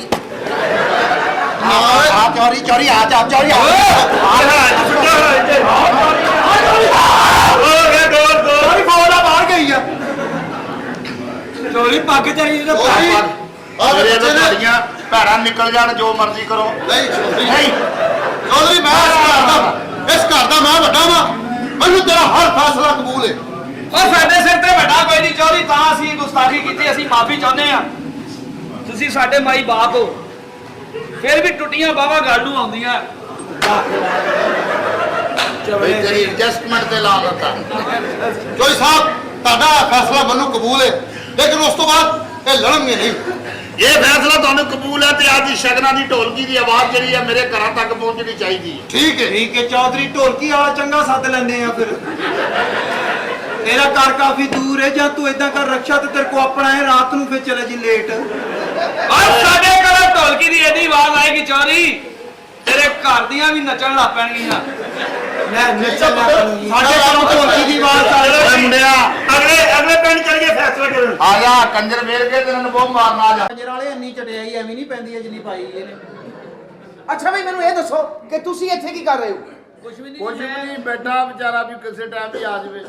ਆ ਚੌਰੀ ਚੌਰੀ ਆ ਜਾ ਚੌਰੀ ਆ ਚੌਰੀ ਬੋਲਾ ਬਾਹਰ ਗਈ ਆ ਚੌਰੀ ਪੱਗ ਤੇਰੀ ਤੇ ਚੌਧਰੀ, ਆ ਮੇਰੇ ਬੱਚੇ ਤੋਂ ਨੇ ਤੁਹਾਡੀਆਂ ਭੈਣਾਂ ਨਿਕਲ ਜਾਣ ਜੋ ਮਰਜ਼ੀ ਕਰੋ। ਨਹੀਂ ਚੌਧਰੀ ਨਹੀਂ ਚੌਧਰੀ ਮੈਂ ਇਸ ਘਰ ਦਾ ਮੈਂ ਵੱਡਾ ਵਾਂ, ਮੈਨੂੰ ਤੇਰਾ ਹਰ ਫੈਸਲਾ ਕਬੂਲ ਹੈ। ਉਹ ਸਾਡੇ ਸਿਰ ਤੇ ਵੱਡਾ ਕੋਈ ਨਹੀਂ ਚੌਧਰੀ। ਤਾਂ ਅਸੀਂ ਗੁਸਤਾਖੀ ਕੀਤੀ, ਅਸੀਂ ਮਾਫੀ ਚਾਹੁੰਦੇ ਆ। ਤੁਸੀਂ ਸਾਡੇ ਮਾਈ ਬਾਪ ਹੋ, ਫਿਰ ਵੀ ਟੁੱਟੀਆਂ ਬਾਹਾਂ ਗੱਲ ਨੂੰ ਆਉਂਦੀਆਂ। ਬਈ ਤੇਰੀ ਐਡਜਸਟਮੈਂਟ ਤੇ ਲਾ ਦਿੱਤਾ। ਜੋਈ ਸਾਹਿਬ ਤੁਹਾਡਾ ਫੈਸਲਾ ਮੈਨੂੰ ਕਬੂਲ ਹੈ, ਲੇਕਿਨ ਉਸ ਤੋਂ ਬਾਅਦ ਇਹ ਲੜਨਗੇ ਨਹੀਂ। ਇਹ ਫੈਸਲਾ ਤੁਹਾਨੂੰ ਕਬੂਲ ਹੈ ਤੇ ਅੱਜ ਸ਼ਗਨਾਂ ਦੀ ਢੋਲਕੀ ਦੀ ਆਵਾਜ਼ ਜਿਹੜੀ ਹੈ ਮੇਰੇ ਘਰਾਂ ਤੱਕ ਪਹੁੰਚਣੀ ਚਾਹੀਦੀ ਹੈ। ਠੀਕ ਹੈ ਠੀਕ ਹੈ ਚੌਧਰੀ ਢੋਲਕੀ ਵਾਲਾ ਚੰਗਾ ਸੱਦ ਲੈਂਦੇ ਆ ਫਿਰ ਤੇਰਾ ਘਰ ਕਾਫੀ ਦੂਰ ਹੈ ਜਾਂ ਤੂੰ ਇਦਾਂ ਕਰ ਰਕਸ਼ਾ ਤੇ ਤੇਰੇ ਕੋ ਆਪਣਾ ਹੈ ਰਾਤ ਨੂੰ ਫਿਰ ਚਲੇ ਜੀ ਲੇਟ ਔਰ ਸਾਡੇ ਘਰੋਂ ਢੋਲਕੀ ਦੀ ਇਹਦੀ ਆਵਾਜ਼ ਆਏਗੀ ਚੌਧਰੀ, ਤੇਰੇ ਘਰ ਦੀਆਂ ਵੀ ਨੱਚਣ ਲੱਗ ਪੈਣਗੀਆਂ। ਮੈਂ ਨੱਚਣਾ ਸਾਡੇ ਘਰੋਂ ਢੋਲਕੀ ਦੀ ਆਵਾਜ਼ ਆ ਓਏ ਰਹੀ ਮੁੰਡਿਆ ਅਗਲੇ ਪਿੰਡ ਚੱਲ ਗਏ ਫੈਸਲਾ ਕਰਨ। ਆ ਜਾ ਕੰਜਰ ਵੇਲ ਕੇ ਤੈਨੂੰ ਬਹੁਤ ਮਾਰਨਾ ਆ ਜਾ। ਕੰਜਰ ਵਾਲੇ ਇੰਨੀ ਚਟਿਆਈ ਐਵੇਂ ਨਹੀਂ ਪੈਂਦੀ ਜਿੰਨੀ ਪਾਈ ਇਹਨੇ। ਅੱਛਾ ਬਈ ਮੈਨੂੰ ਇਹ ਦੱਸੋ ਕਿ ਤੁਸੀਂ ਇੱਥੇ ਕੀ ਕਰ ਰਹੇ ਹੋ? ਕੁਝ ਵੀ ਕੁਝ ਵੀ ਨਹੀਂ, ਬੈਠਾ ਵਿਚਾਰਾ ਵੀ ਕਿਸੇ ਟਾਈਮ ਹੀ ਆ ਜਾਵੇ।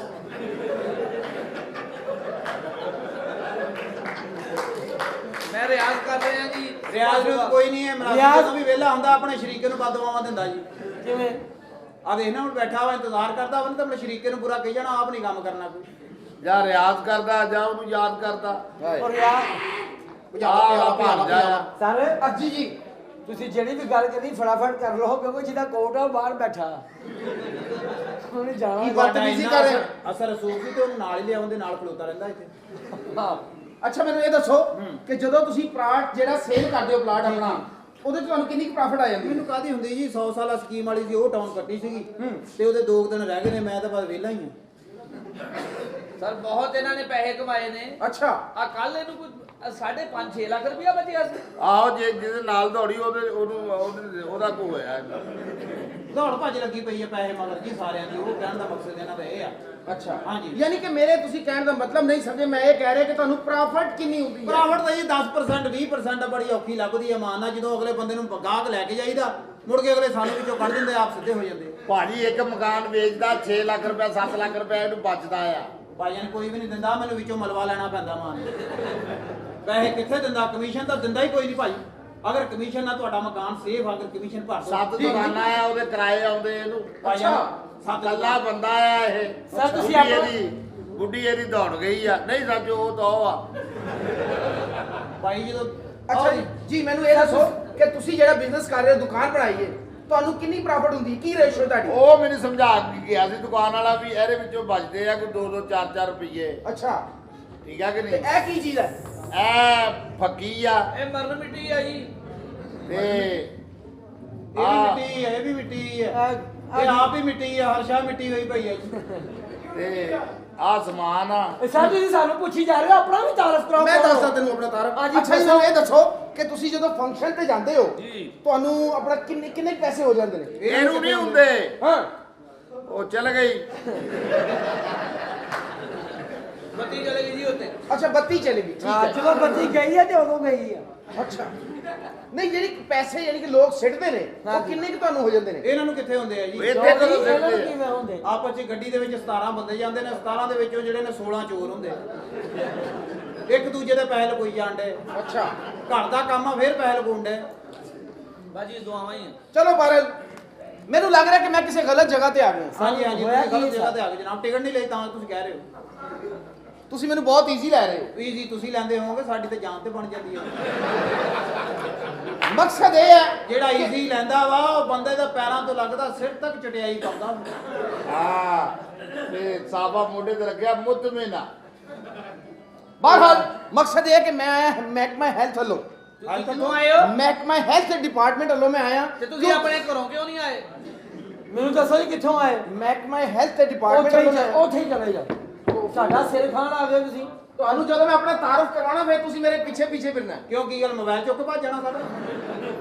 ਮੈਂ ਰਿਆਜ਼ ਕਰ ਰਿਹਾ ਜੀ। ਰਿਆਜ਼ ਨੂੰ ਕੋਈ ਨਹੀਂ ਹੈ, ਮਰਾਸੀ ਜਦੋਂ ਵੀ ਵਿਹਲਾ ਹੁੰਦਾ ਆਪਣੇ ਸ਼ਰੀਕੇ ਨੂੰ ਬਦਦੁਆਵਾਂ ਦਿੰਦਾ ਜੀ। ਕਿਵੇਂ? ਆ ਦੇਖ ਨਾ ਹੁਣ ਬੈਠਾ ਵਾ ਇੰਤਜ਼ਾਰ ਕਰਦਾ ਵਾ, ਤਾਂ ਆਪਣੇ ਸ਼ਰੀਕੇ ਨੂੰ ਬੁਰਾ ਕਹੀ ਜਾਣਾ, ਆਪ ਨਹੀਂ ਕੰਮ ਕਰਨਾ ਕੋਈ। ਜਾਂ ਰਿਆਜ਼ ਕਰਦਾ ਜਾਂ ਉਹਨੂੰ ਯਾਦ ਕਰਦਾ। ਔਰ ਯਾਰ ਸਰ ਅੱਜੀ ਜੀ ਤੁਸੀਂ ਜਿਹੜੀ ਵੀ ਗੱਲ ਕਰਨੀ ਫਟਾਫਟ ਕਰ ਲਓ ਕਿਉਂਕਿ ਜਿਹਦਾ ਕੋਟ ਆ ਉਹ ਬਾਹਰ ਬੈਠਾ ਉਹਨੇ ਜਾਣਾ ਕੀ ਬਦਤਮੀਜ਼ੀ ਕਰ ਰਿਹਾ? ਅਸਰ ਰਸੂਖ ਸੀ ਤੇ ਉਹਨੂੰ ਨਾਲ ਹੀ ਲਿਆਉਂਦੇ ਨਾਲ ਖਲੋਤਾ ਰਹਿੰਦਾ ਇੱਥੇ। ਹਾਂ ਅੱਛਾ ਮੈਨੂੰ ਇਹ ਦੱਸੋ ਕਿ ਜਦੋਂ ਤੁਸੀਂ ਪਲਾਟ ਜਿਹੜਾ ਸੇਲ ਕਰਦੇ ਹੋ ਪਲਾਟ ਆਪਣਾ ਉਹਦੇ ਚ ਤੁਹਾਨੂੰ ਕਿੰਨੀ ਕੁ ਪ੍ਰੋਫਿਟ ਆ ਜਾਂਦੀ ਮੈਨੂੰ ਕਾਹਦੀ ਹੁੰਦੀ ਜੀ 100 ਸਾਲਾ ਸਕੀਮ ਵਾਲੀ ਸੀ ਉਹ ਟਾਊਨ ਕੱਟੀ ਸੀਗੀ ਤੇ ਉਹਦੇ 2 ਦਿਨ ਰਹਿ ਗਏ ਨੇ, ਮੈਂ ਤਾਂ ਬਸ ਵਿਹਲਾ ਹੀ ਹਾਂ। ਸਰ ਬਹੁਤ ਇਹਨਾਂ ਨੇ ਪੈਸੇ ਕਮਾਏ ਨੇ। ਅੱਛਾ ਆ ਕੱਲ ਇਹਨੂੰ ਕੁਝ 5.5-6 ਲੱਖ ਰੁਪਇਆ ਬਚਿਆ ਸੀ। ਆਹੋ ਜੇ ਜਿਹਦੇ ਨਾਲ ਦੌੜੀ ਉਹਦਾ ਕੋ ਹੋਇਆ। ਦੌੜ ਭੱਜ ਲੱਗੀ ਪਈ ਹੈ ਪੈਸੇ ਮਗਰ ਜੀ ਸਾਰਿਆਂ ਦੀ, ਉਹ ਕਹਿਣ ਦਾ ਮਕਸਦ ਇਹਨਾਂ ਦਾ ਇਹ ਆ। ਅੱਛਾ ਹਾਂਜੀ ਯਾਨੀ ਕਿ ਮੇਰੇ ਤੁਸੀਂ ਕਹਿਣ ਦਾ ਮਤਲਬ ਨਹੀਂ ਸਮਝੇ, ਮੈਂ ਇਹ ਕਹਿ ਰਿਹਾ ਕਿ ਤੁਹਾਨੂੰ ਪ੍ਰੋਫਿਟ ਕਿੰਨੀ ਹੁੰਦੀ ਹੈ? ਪ੍ਰਾਈਵੇਟ ਤਾਂ ਜੀ 10% 20% ਬੜੀ ਔਖੀ ਲੱਗਦੀ ਹੈ ਮਾਨ ਨਾਲ, ਜਦੋਂ ਅਗਲੇ ਬੰਦੇ ਨੂੰ ਗਾਹਕ ਲੈ ਕੇ ਜਾਈਦਾ ਮੁੜ ਕੇ ਅਗਲੇ ਸਾਨੂੰ ਵਿੱਚੋਂ ਕੱਢ ਦਿੰਦੇ, ਆਪ ਸਿੱਧੇ ਹੋ ਜਾਂਦੇ। ਭਾਜੀ ਇੱਕ ਮਕਾਨ ਵੇਚਦਾ 6 ਲੱਖ ਰੁਪਏ 7 ਲੱਖ ਰੁਪਏ ਇਹਨੂੰ ਬਚਦਾ ਆ। ਭਾਈਆਂ ਕੋਈ ਵੀ ਨਹੀਂ ਦਿੰਦਾ, ਮੈਨੂੰ ਵਿੱਚੋਂ ਮਲਵਾ ਲੈਣਾ ਪੈਂਦਾ ਮਾਨ। ਪੈਸੇ ਕਿੱਥੇ ਦਿੰਦਾ? ਕਮਿਸ਼ਨ ਤਾਂ ਦਿੰਦਾ ਹੀ ਕੋਈ ਨਹੀਂ ਭਾਈ। ਅਗਰ ਕਮਿਸ਼ਨ ਨਾਲ ਤੁਹਾਡਾ ਮਕਾਨ ਸੇਫ, ਅਗਰ ਕਮਿਸ਼ਨ ਭਰ ਦੋ 7 ਦੁਕਾਨਾਂ ਆ, ਉਹਦੇ ਕਿਰਾਏ ਆਉਂਦੇ ਇਹਨੂੰ। ਕੱਲਾ ਬੰਦਾ ਆ ਇਹ। ਸਰ ਤੁਸੀਂ ਬੁੱਢੀ ਇਹਦੀ ਦੌੜ ਗਈ ਆ। ਨਹੀਂ ਸੱਚੋ ਉਹ ਤਾਂ ਉਹ ਆ ਭਾਈ ਜਦੋਂ ਅੱਛਾ ਜੀ ਮੈਨੂੰ ਇਹ ਦੱਸੋ ਕਿ ਤੁਸੀਂ ਜਿਹੜਾ ਬਿਜ਼ਨਸ ਕਰ ਰਹੇ ਹੋ ਦੁਕਾਨ ਬਣਾਈ ਹੈ ਤੁਹਾਨੂੰ ਕਿੰਨੀ ਪ੍ਰੋਫਿਟ ਹੁੰਦੀ ਹੈ? ਕੀ ਰੇਸ਼ੋ ਤੁਹਾਡੀ? ਉਹ ਮੈਨੂੰ ਸਮਝਾ ਕੇ ਗਿਆ ਸੀ ਦੁਕਾਨ ਵਾਲਾ ਵੀ ਇਹਦੇ ਵਿੱਚੋਂ ਬਚਦੇ ਆ ਕੋਈ 2-2 4-4 ਰੁਪਏ। ਅੱਛਾ ਠੀਕ ਆ ਕਿ ਤੇ ਨਹੀਂ? ਇਹ ਕੀ ਚੀਜ਼ ਹੈ? ਇਹ ਫੱਕੀ ਆ ਇਹ ਮਰਨ ਮਿੱਟੀ ਆ ਜੀ। ਤੇ ਇਹ ਵੀ ਮਿੱਟੀ ਹੈ, ਇਹ ਵੀ ਮਿੱਟੀ ਹੈ, ਇਹ ਆਪ ਹੀ ਮਿੱਟੀ ਹੈ, ਹਰ ਸ਼ਾਹ ਮਿੱਟੀ ਹੋਈ ਪਈ ਹੈ ਜੀ। ਤੇ ਆ ਸਮਾਨ ਆ। ਸਰ ਤੁਸੀਂ ਸਾਨੂੰ ਪੁੱਛੀ ਜਾ ਰਹੇ ਹੋ, ਆਪਣਾ ਵੀ ਤਾਰਫ ਕਰਾਓ। ਮੈਂ ਦੱਸਦਾ ਤੈਨੂੰ ਆਪਣਾ ਤਾਰਫ। ਅੱਛਾ ਮੈਨੂੰ ਇਹ ਦੱਸੋ ਕਿ ਤੁਸੀਂ ਜਦੋਂ ਫੰਕਸ਼ਨ ਤੇ ਜਾਂਦੇ ਹੋ ਤੁਹਾਨੂੰ ਆਪਣਾ ਕਿੰਨੇ ਪੈਸੇ ਹੋ ਜਾਂਦੇ ਨੇ? ਇਹਨੂੰ ਨਹੀਂ ਹੁੰਦੇ। ਹਾਂ ਉਹ ਚੱਲ ਗਈ। ਬੱਤੀ ਚਲੇ ਗਈ ਜੀ ਉੱਤੇ। ਅੱਛਾ ਬੱਤੀ ਚਲੀ ਗਈ, ਠੀਕ ਹਾਂ ਹੈ। ਚਲੋ ਬੱਤੀ ਗਈ ਹੈ ਤੇ ਉਦੋਂ ਗਈ ਆ। ਅੱਛਾ ਨਹੀਂ ਜਿਹੜੀ ਪੈਸੇ ਯਾਨੀ ਕਿ ਲੋਕ ਸਿੱਟਦੇ ਨੇ ਹਾਂ ਉਹ ਜੀ। ਕਿੰਨੇ ਕੁ ਤੁਹਾਨੂੰ ਹੋ ਜਾਂਦੇ ਨੇ? ਇਹਨਾਂ ਨੂੰ ਕਿੱਥੇ ਹੁੰਦੇ ਆ ਜੀ? ਇੱਥੇ ਕਦੋਂ ਇਹਨਾਂ ਨੂੰ ਸਿੱਟਦੇ ਕਿਵੇਂ ਹੁੰਦੇ? ਆਪਸ ਚ ਗੱਡੀ ਦੇ ਵਿੱਚ 17 ਬੰਦੇ ਜਾਂਦੇ ਨੇ, 17 ਦੇ ਵਿੱਚੋਂ ਜਿਹੜੇ ਨੇ 16 ਚੋਰ ਹੁੰਦੇ ਆ। ਇੱਕ ਦੂਜੇ ਦੇ ਪੈਸੇ ਲਗੋਈ ਜਾਂਦੇ। ਅੱਛਾ ਘਰ ਦਾ ਕੰਮ ਆ ਫਿਰ ਪੈਸੇ ਲਗਾਉਂਦੇ। ਬਾਜੀ ਦੁਆਵਾਂ ਹੀ ਆ। ਚਲੋ ਪਰ ਮੈਨੂੰ ਲੱਗ ਰਿਹਾ ਕਿ ਮੈਂ ਕਿਸੇ ਗਲਤ ਜਗ੍ਹਾ ਤੇ ਆ ਗਿਆ। ਹਾਂਜੀ ਹਾਂਜੀ, ਹੋਇਆ ਤੁਸੀਂ ਕੀ ਗਲਤ ਜਗ੍ਹਾ ਸਰ? ਤੇ ਆ ਗਏ ਜਨਾਬ। ਟਿਕਟ ਨਹੀਂ ਲਈ ਤਾਂ ਤੁਸੀਂ ਕਹਿ ਰਹੇ ਹੋ। ਤੁਸੀਂ ਮੈਨੂੰ ਬਹੁਤ ਈਜ਼ੀ ਲੈ ਰਹੇ ਹੋ। ਜੀ ਤੁਸੀਂ ਲੈਂਦੇ ਹੋਵੋਗੇ, ਸਾਡੀ ਤੇ ਜਾਨ ਤੇ ਬਣ ਜਾਂਦੀ ਹੈ। ਮਕਸਦ ਇਹ ਹੈ ਜਿਹੜਾ ਈਜ਼ੀ ਲੈਂਦਾ ਵਾ ਉਹ ਬੰਦੇ ਦੇ ਪੈਰਾਂ ਤੋਂ ਲੱਗਦਾ ਸਿਰ ਤੱਕ ਚਟਿਆਈ ਪਾਉਂਦਾ। ਹਾਂ ਤੇ ਸਾਫਾ ਮੋਢੇ ਤੇ ਰੱਖਿਆ ਮੁਤਮਿਨਾ। ਬਹਰਹਾਲ ਮਕਸਦ ਇਹ ਹੈ ਕਿ ਮੈਂ ਆਇਆ ਮਹਿਕਮਾ ਹੈਲਥ ਵੱਲੋਂ। ਤੁਸੀਂ ਕਿੱਥੋਂ ਆਏ ਹੋ? ਮਹਿਕਮਾ ਹੈਲਥ ਡਿਪਾਰਟਮੈਂਟ ਵੱਲੋਂ ਮੈਂ ਆਇਆ। ਤੇ ਤੁਸੀਂ ਆਪਣੇ ਘਰੋਂ ਕਿਉਂ ਨਹੀਂ ਆਏ? ਮੈਨੂੰ ਦੱਸੋ ਜੀ ਕਿੱਥੋਂ ਆਏ? ਮਹਿਕਮਾ ਹੈਲਥ ਡਿਪਾਰਟਮੈਂਟ ਉੱਥੇ ਹੀ ਵੱਲੋਂ ਮੈਂ ਆਇਆ। ਉੱਥੇ ਹੀ ਚਲੇ ਜਾਓ। ਸਾਡਾ ਸਿਰ ਖਾਣ ਆ ਗਏ ਤੁਸੀਂ। ਤੁਹਾਨੂੰ ਜਦੋਂ ਮੈਂ ਆਪਣਾ ਤਾਰਫ ਕਰਵਾਉਣਾ ਫਿਰ ਤੁਸੀਂ ਮੇਰੇ ਪਿੱਛੇ ਪਿੱਛੇ ਫਿਰਨਾ। ਕਿਉਂ ਕੀ ਗੱਲ, ਮੋਬਾਈਲ ਚੁੱਕ ਭੱਜ ਜਾਣਾ ਸਾਡਾ?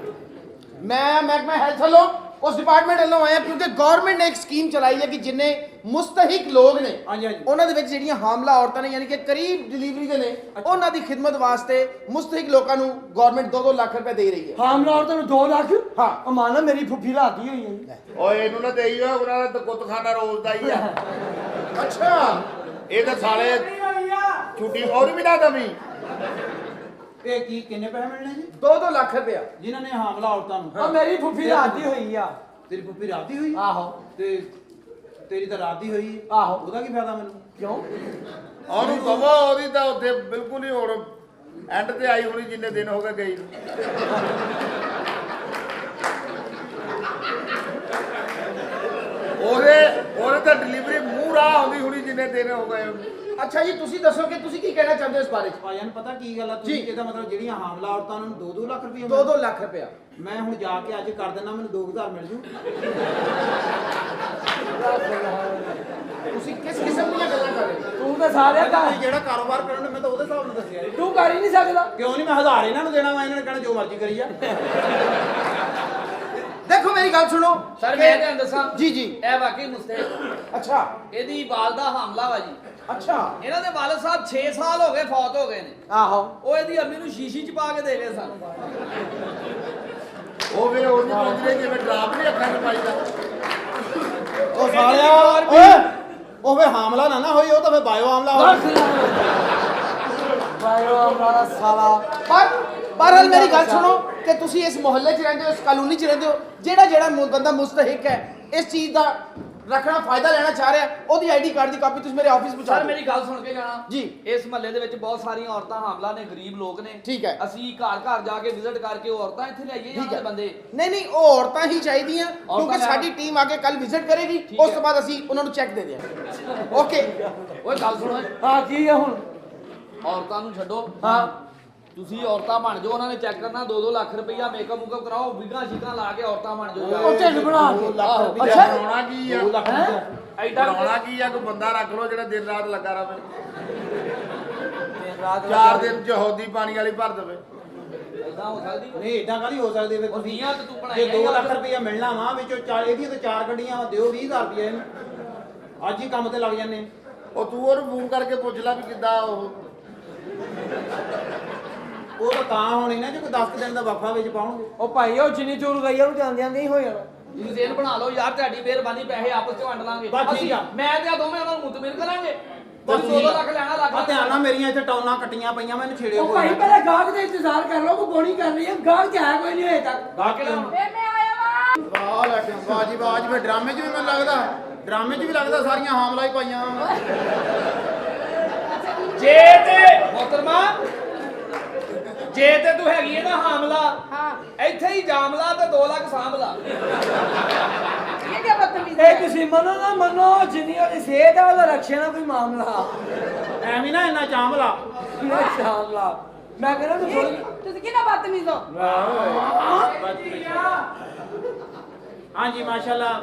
ਮੈਂ ਮਹਿਕਮਾ ਹੈਲਥ ਵੱਲੋਂ ਉਸ ਡਿਪਾਰਟਮੈਂਟ ਵੱਲੋਂ ਆਇਆ ਕਿਉਂਕਿ ਗਵਰਨਮੈਂਟ ਨੇ ਇੱਕ ਸਕੀਮ ਚਲਾਈ ਹੈ ਕਿ ਜਿੰਨੇ ਮੁਸਤਹਿਕ ਲੋਕ ਨੇ ਹਾਂਜੀ ਹਾਂਜੀ। ਉਹਨਾਂ ਦੇ ਵਿੱਚ ਜਿਹੜੀਆਂ ਹਾਮਲਾ ਔਰਤਾਂ ਨੇ ਯਾਨੀ ਕਿ ਕਰੀਬ ਡਿਲੀਵਰੀ ਦੇ ਨੇ ਉਹਨਾਂ ਦੀ ਖਿਦਮਤ ਵਾਸਤੇ ਮੁਸਤਹਿਕ ਲੋਕਾਂ ਨੂੰ ਗਵਰਨਮੈਂਟ 2-2 ਲੱਖ ਰੁਪਏ ਦੇ ਰਹੀ ਹੈ। ਹਾਮਲਾ ਔਰਤਾਂ ਨੂੰ 2 ਲੱਖ? ਹਾਂ। ਅਮਾਨਾ ਮੇਰੀ ਫੁੱਫੀ ਲਾਤੀ ਹੋਈ ਹੈ। ਓਏ ਇਹਨੂੰ ਨਾ ਦੇਈ ਓਏ, ਉਹਨਾਂ ਦਾ ਤਾਂ ਕੁੱਤਖਾਨਾ ਰੋਜ਼ ਦਾ ਹੀ ਆ। ਅੱਛਾ ਇਹ ਤਾਂ ਸਾਲੇ ਛੁੱਟੀ ਹੋਰ ਵੀ ਨਾ ਦਵੀਂ। ਇਹ ਕੀ ਕਿੰਨੇ ਪੈਸੇ ਮਿਲਣੇ ਜੀ 2-2 ਲੱਖ ਰੁਪਏ ਜਿਨ੍ਹਾਂ ਨੇ ਹਾਮਲਾ ਔਰਤਾਂ ਨੂੰ? ਉਹ ਮੇਰੀ ਫੁੱਫੀ ਲਾਤੀ ਹੋਈ ਆ। ਤੇਰੀ ਪੁੱਪੀ ਰਾਤੀ ਹੋਈ? ਆਹੋ। ਤੇ ਤੇਰੀ ਤਾਂ ਰਾਤੀ ਹੋਈ। ਆਹੋ। ਉਹਦਾ ਕੀ ਫਾਇਦਾ ਮੈਨੂੰ? ਕਿਉਂ? ਉਹਨੂੰ ਕਹੋ ਉਹਦੀ ਤਾਂ ਉੱਥੇ ਬਿਲਕੁਲ ਹੀ ਹੁਣ ਐਂਡ ਤੇ ਆਈ ਹੋਣੀ ਜਿੰਨੇ ਦਿਨ ਹੋ ਗਏ ਗਈ ਨੂੰ। ਉਹਦੇ ਤਾਂ ਡਿਲੀਵਰੀ ਮੂੰਹ ਰਾਹ ਆਉਂਦੀ ਹੋਣੀ ਜਿੰਨੇ ਦਿਨ ਹੋ ਗਏ ਉਹਨੂੰ। ਅੱਛਾ ਜੀ ਤੁਸੀਂ ਦੱਸੋ ਕਿ ਤੁਸੀਂ ਕੀ ਕਹਿਣਾ ਚਾਹੁੰਦੇ ਹੋ ਇਸ ਬਾਰੇ 'ਚ? ਭਾਈਆਂ ਨੂੰ ਪਤਾ ਕੀ ਗੱਲ ਆ? ਤੁਸੀਂ ਜੀ। ਇਹਦਾ ਮਤਲਬ ਜਿਹੜੀਆਂ ਹਾਮਲਾ ਔਰਤਾਂ ਨੂੰ 2-2 ਲੱਖ ਰੁਪਏ 2-2 ਲੱਖ ਰੁਪਏ ਮੈਂ ਹੁਣ ਜਾ ਕੇ ਅੱਜ ਕਰ ਦੇਣਾ, ਮੈਨੂੰ 2000 ਮਿਲ ਜੂ। ਤੁਸੀਂ ਕਿਸ ਕਿਸਮ ਦੀਆਂ ਗੱਲਾਂ ਕਰ ਰਹੇ ਹੋ? ਤੂੰ ਤਾਂ ਸਾਰੇ ਤੁਸੀਂ ਜਿਹੜਾ ਕਾਰੋਬਾਰ ਕਰਨ ਮੈਂ ਤਾਂ ਉਹਦੇ ਹਿਸਾਬ ਨਾਲ ਦੱਸਿਆ ਜੀ। ਤੂੰ ਕਰ ਹੀ ਨਹੀਂ ਸਕਦਾ। ਕਿਉਂ ਨਹੀਂ? ਮੈਂ 1000 ਇਹਨਾਂ ਨੂੰ ਦੇਣਾ ਵਾ, ਇਹਨਾਂ ਨੇ ਕਹਿਣਾ ਜੋ ਮਰਜ਼ੀ ਕਰੀ ਜਾ। ਦੇਖੋ ਮੇਰੀ ਗੱਲ ਸੁਣੋ ਸਰ ਮੈਂ ਤੁਹਾਨੂੰ ਦੱਸਾਂ ਜੀ ਜੀ ਇਹ ਵਾਕਈ ਮੁਸਤਹਿਕ। ਅੱਛਾ ਇਹਦੀ ਵਾਲਦਾ ਹਾਮਲਾ ਵਾ ਜੀ। ਅੱਛਾ ਇਹਨਾਂ ਦੇ ਵਾਲਦ ਸਾਹਿਬ 6 ਸਾਲ ਹੋ ਗਏ ਫੌਤ ਹੋ ਗਏ ਨੇ। ਆਹੋ ਉਹ ਇਹਦੀ ਅੰਮੀ ਨੂੰ ਸ਼ੀਸ਼ੀ ਚ ਪਾ ਕੇ ਦੇ ਗਏ ਸਨ। ਉਹ ਫਿਰ ਉਹ ਨਹੀਂ ਪਹੁੰਚਦੇ ਜਿਵੇਂ ਡਰਾਪ ਨਹੀਂ ਅੱਖਾਂ 'ਚ ਪਾਈਦਾ। ਉਹ ਸਾਲਿਆ ਓਏ ਉਹ ਫੇ ਹਾਮਲਾ ਨਾ ਹੋਈ, ਉਹ ਤਾਂ ਫੇ ਬਾਇਓ ਹਾਮਲਾ ਹੋ ਬਾਇਓ ਹਮਾਰਾ ਸਾਲਾ। ਬਹਰਹਾਲ ਮੇਰੀ ਗੱਲ ਸੁਣੋ ਕਿ ਤੁਸੀਂ ਇਸ ਮੁਹੱਲੇ 'ਚ ਰਹਿੰਦੇ ਹੋ, ਇਸ ਕਾਲੋਨੀ 'ਚ ਰਹਿੰਦੇ ਹੋ, ਜਿਹੜਾ ਬੰਦਾ ਮੁਸਤਹਿਕ ਹੈ ਇਸ ਚੀਜ਼ ਦਾ ਰੱਖਣਾ ਫਾਇਦਾ ਲੈਣਾ ਚਾਹ ਰਿਹਾ, ਉਹਦੀ ਆਈਡੀ ਕਾਰਡ ਦੀ ਕਾਪੀ ਤੁਸੀਂ ਮੇਰੇ ਆਫਿਸ ਪਹੁੰਚਾ ਸਰ ਦਿਓ। ਮੇਰੀ ਗੱਲ ਸੁਣ ਕੇ ਜਾਣਾ ਜੀ। ਇਸ ਮਹੱਲੇ ਦੇ ਵਿੱਚ ਬਹੁਤ ਸਾਰੀਆਂ ਔਰਤਾਂ ਹਾਮਲਾ ਨੇ, ਗਰੀਬ ਲੋਕ ਨੇ। ਠੀਕ ਹੈ। ਅਸੀਂ ਘਰ ਘਰ ਜਾ ਕੇ ਵਿਜ਼ਿਟ ਕਰਕੇ ਉਹ ਔਰਤਾਂ ਇੱਥੇ ਲਿਆਈਏ ਜਾਂ ਠੀਕ ਹੈ ਬੰਦੇ? ਨਹੀਂ ਉਹ ਔਰਤਾਂ ਹੀ ਚਾਹੀਦੀਆਂ ਕਿਉਂਕਿ ਲੈਣਾ। ਸਾਡੀ ਟੀਮ ਆ ਕੇ ਕੱਲ ਵਿਜ਼ਿਟ ਕਰੇਗੀ, ਠੀਕ ਉਸ ਹੈ। ਤੋਂ ਬਾਅਦ ਅਸੀਂ ਉਹਨਾਂ ਨੂੰ ਚੈੱਕ ਦੇ ਦਿਆਂਗੇ। ਓਕੇ ਓਏ ਗੱਲ ਸੁਣੋ ਹਾਂ ਕੀ ਹੈ ਹੁਣ? ਔਰਤਾਂ ਨੂੰ ਛੱਡੋ। ਹਾਂ ਤੁਸੀਂ ਔਰਤਾਂ ਬਣ ਜਾਓ, ਉਹਨਾਂ ਨੇ ਚੈੱਕ ਕਰਨਾ 2-2 ਲੱਖ ਰੁਪਈਆ ਮੇਕਅਪ ਮੁਕਅਪ ਕਰਾਓ, ਵਿਗਾ ਸ਼ੀਗਾ ਲਾ ਕੇ ਔਰਤਾਂ ਬਣ ਜਾਓ। ਉਹ ਢਿੱਡ ਬਣਾ ਕੇ। ਅੱਛਾ ਬਣਾਉਣਾ ਕੀ ਆ? 2 ਲੱਖ ਰੁਪਏ ਐਡਾ ਬਣਾਉਣਾ ਕੀ ਆ? ਕੋਈ ਬੰਦਾ ਰੱਖ ਲਓ ਜਿਹੜਾ ਦਿਨ ਰਾਤ ਲੱਗਾ ਰਵੇ। ਦਿਨ ਰਾਤ 4 ਦਿਨ ਯਹੂਦੀ ਪਾਣੀ ਵਾਲੀ ਭਰ ਦੇਵੇ। ਐਦਾਂ ਹੋ ਸਕਦੀ? ਨਹੀਂ ਇਦਾਂ ਕਾਹਦੀ ਹੋ ਸਕਦੀ ਫੇ? ਉਹ ਨੀਆਂ ਤੇ ਤੂੰ ਜੇ ਬਣਾਈਆਂ 2 ਲੱਖ ਰੁਪਇਆ ਮਿਲਣਾ ਵਾ ਵਿੱਚੋਂ 4 ਇਹਦੀਆਂ ਤਾਂ 4 ਗੱਡੀਆਂ ਵਾ, ਦਿਓ 20000 ਰੁਪਇਆ ਇਹਨੂੰ, ਅੱਜ ਹੀ ਕੰਮ ਤੇ ਲੱਗ ਜਾਂਦੇ। ਉਹ ਤੂੰ ਉਹਨੂੰ ਫੋਨ ਕਰਕੇ ਪੁੱਛ ਲੈ ਵੀ ਕਿੱਦਾਂ ਉਹ ਤਾਂ ਹੋਣੀ ਨਾ ਜੇ ਕੋਈ 10 ਦਿਨ ਦਾ ਵਕਫਾ ਵਿੱਚ ਪਾਉਣਗੇ। ਉਹ ਭਾਈ ਉਹ ਜਿੰਨੀ ਚੋਰ ਗਈ ਉਹਨੂੰ ਜਾਂਦਿਆਂ ਨਹੀਂ ਹੋ ਜਾਣਾ। ਤੁਸੀਂ ਦਿਨ ਬਣਾ ਲਓ ਯਾਰ, ਤੁਹਾਡੀ ਮਿਹਰਬਾਨੀ, ਪੈਸੇ ਆਪਸ ਚ ਵੰਡ ਲਾਂਗੇ। ਬਸ ਠੀਕ ਅਸੀਂ ਆ। ਮੈਂ ਤੇ ਆ ਦੋਵੇਂ ਉਹਨਾਂ ਨੂੰ ਮੁਤਮਿਨ ਕਰਾਂਗੇ। ਬਸ ਤੁਸੀਂ 2 ਲੱਖ ਲੈਣਾ ਲੱਖ। ਆ ਧਿਆਨ ਨਾਲ ਮੇਰੀਆਂ ਇੱਥੇ ਟੌਨਾਂ ਕੱਟੀਆਂ ਪਈਆਂ, ਮੈਨੂੰ ਛੇੜਿਓ ਉਹ ਭਾਈ ਪਹਿਲਾਂ ਗਾਹਕ ਦਾ ਇੰਤਜ਼ਾਰ ਕਰ ਲਓ, ਕੋਈ ਬੋਣੀ ਕਰ ਰਹੀ ਹੈ। ਗਾਹਕ ਤੇ ਆਇਆ ਕੋਈ ਨਹੀਂ ਹੋਏ ਤੱਕ। ਬਾਕੀ ਨਾ ਵਾਹ ਲੈ ਕੇ ਵਾਹ ਜੀ ਵਾਹ ਜੀ। ਫੇ ਡਰਾਮੇ 'ਚ ਵੀ ਮੈਨੂੰ ਲੱਗਦਾ, ਡਰਾਮੇ 'ਚ ਵੀ ਲੱਗਦਾ ਸਾਰੀਆਂ ਹਾਮਲਾ ਹੀ ਪਾਈਆਂ ਵਾ। ਜੇ ਤੇ ਮੋਹਤਰਮਾ ਜੇ ਤੇ ਤੂੰ ਹੈਗੀ ਹੈ ਨਾ ਹਾਮਲਾ, ਹਾਂ ਇੱਥੇ ਹੀ ਜਾਮਲਾ ਤੇ 2 ਲੱਖ ਸਾਂਭਲਾ। ਇਹ ਤੁਸੀਂ ਮੰਨੋ ਨਾ ਮੰਨੋ, ਜਿੰਨੀ ਉਹਦੀ ਸਿਹਤ ਹੈ ਉਹਦਾ ਰੱਖਿਆ ਨਾ ਕੋਈ ਮਾਮਲਾ। ਐਵੇਂ ਨਾ ਇੰਨਾ ਚਾਂਬਲਾ। ਮਾਮਲਾ ਮੈਂ ਕਹਿੰਦਾ ਤੂੰ ਥੋੜੀ ਤੁਸੀਂ ਕਿਹਨਾਂ ਬਦਤਮੀਜ਼ ਹੋ? ਹਾਂਜੀ ਮਾਸ਼ਾਅੱਲਾ।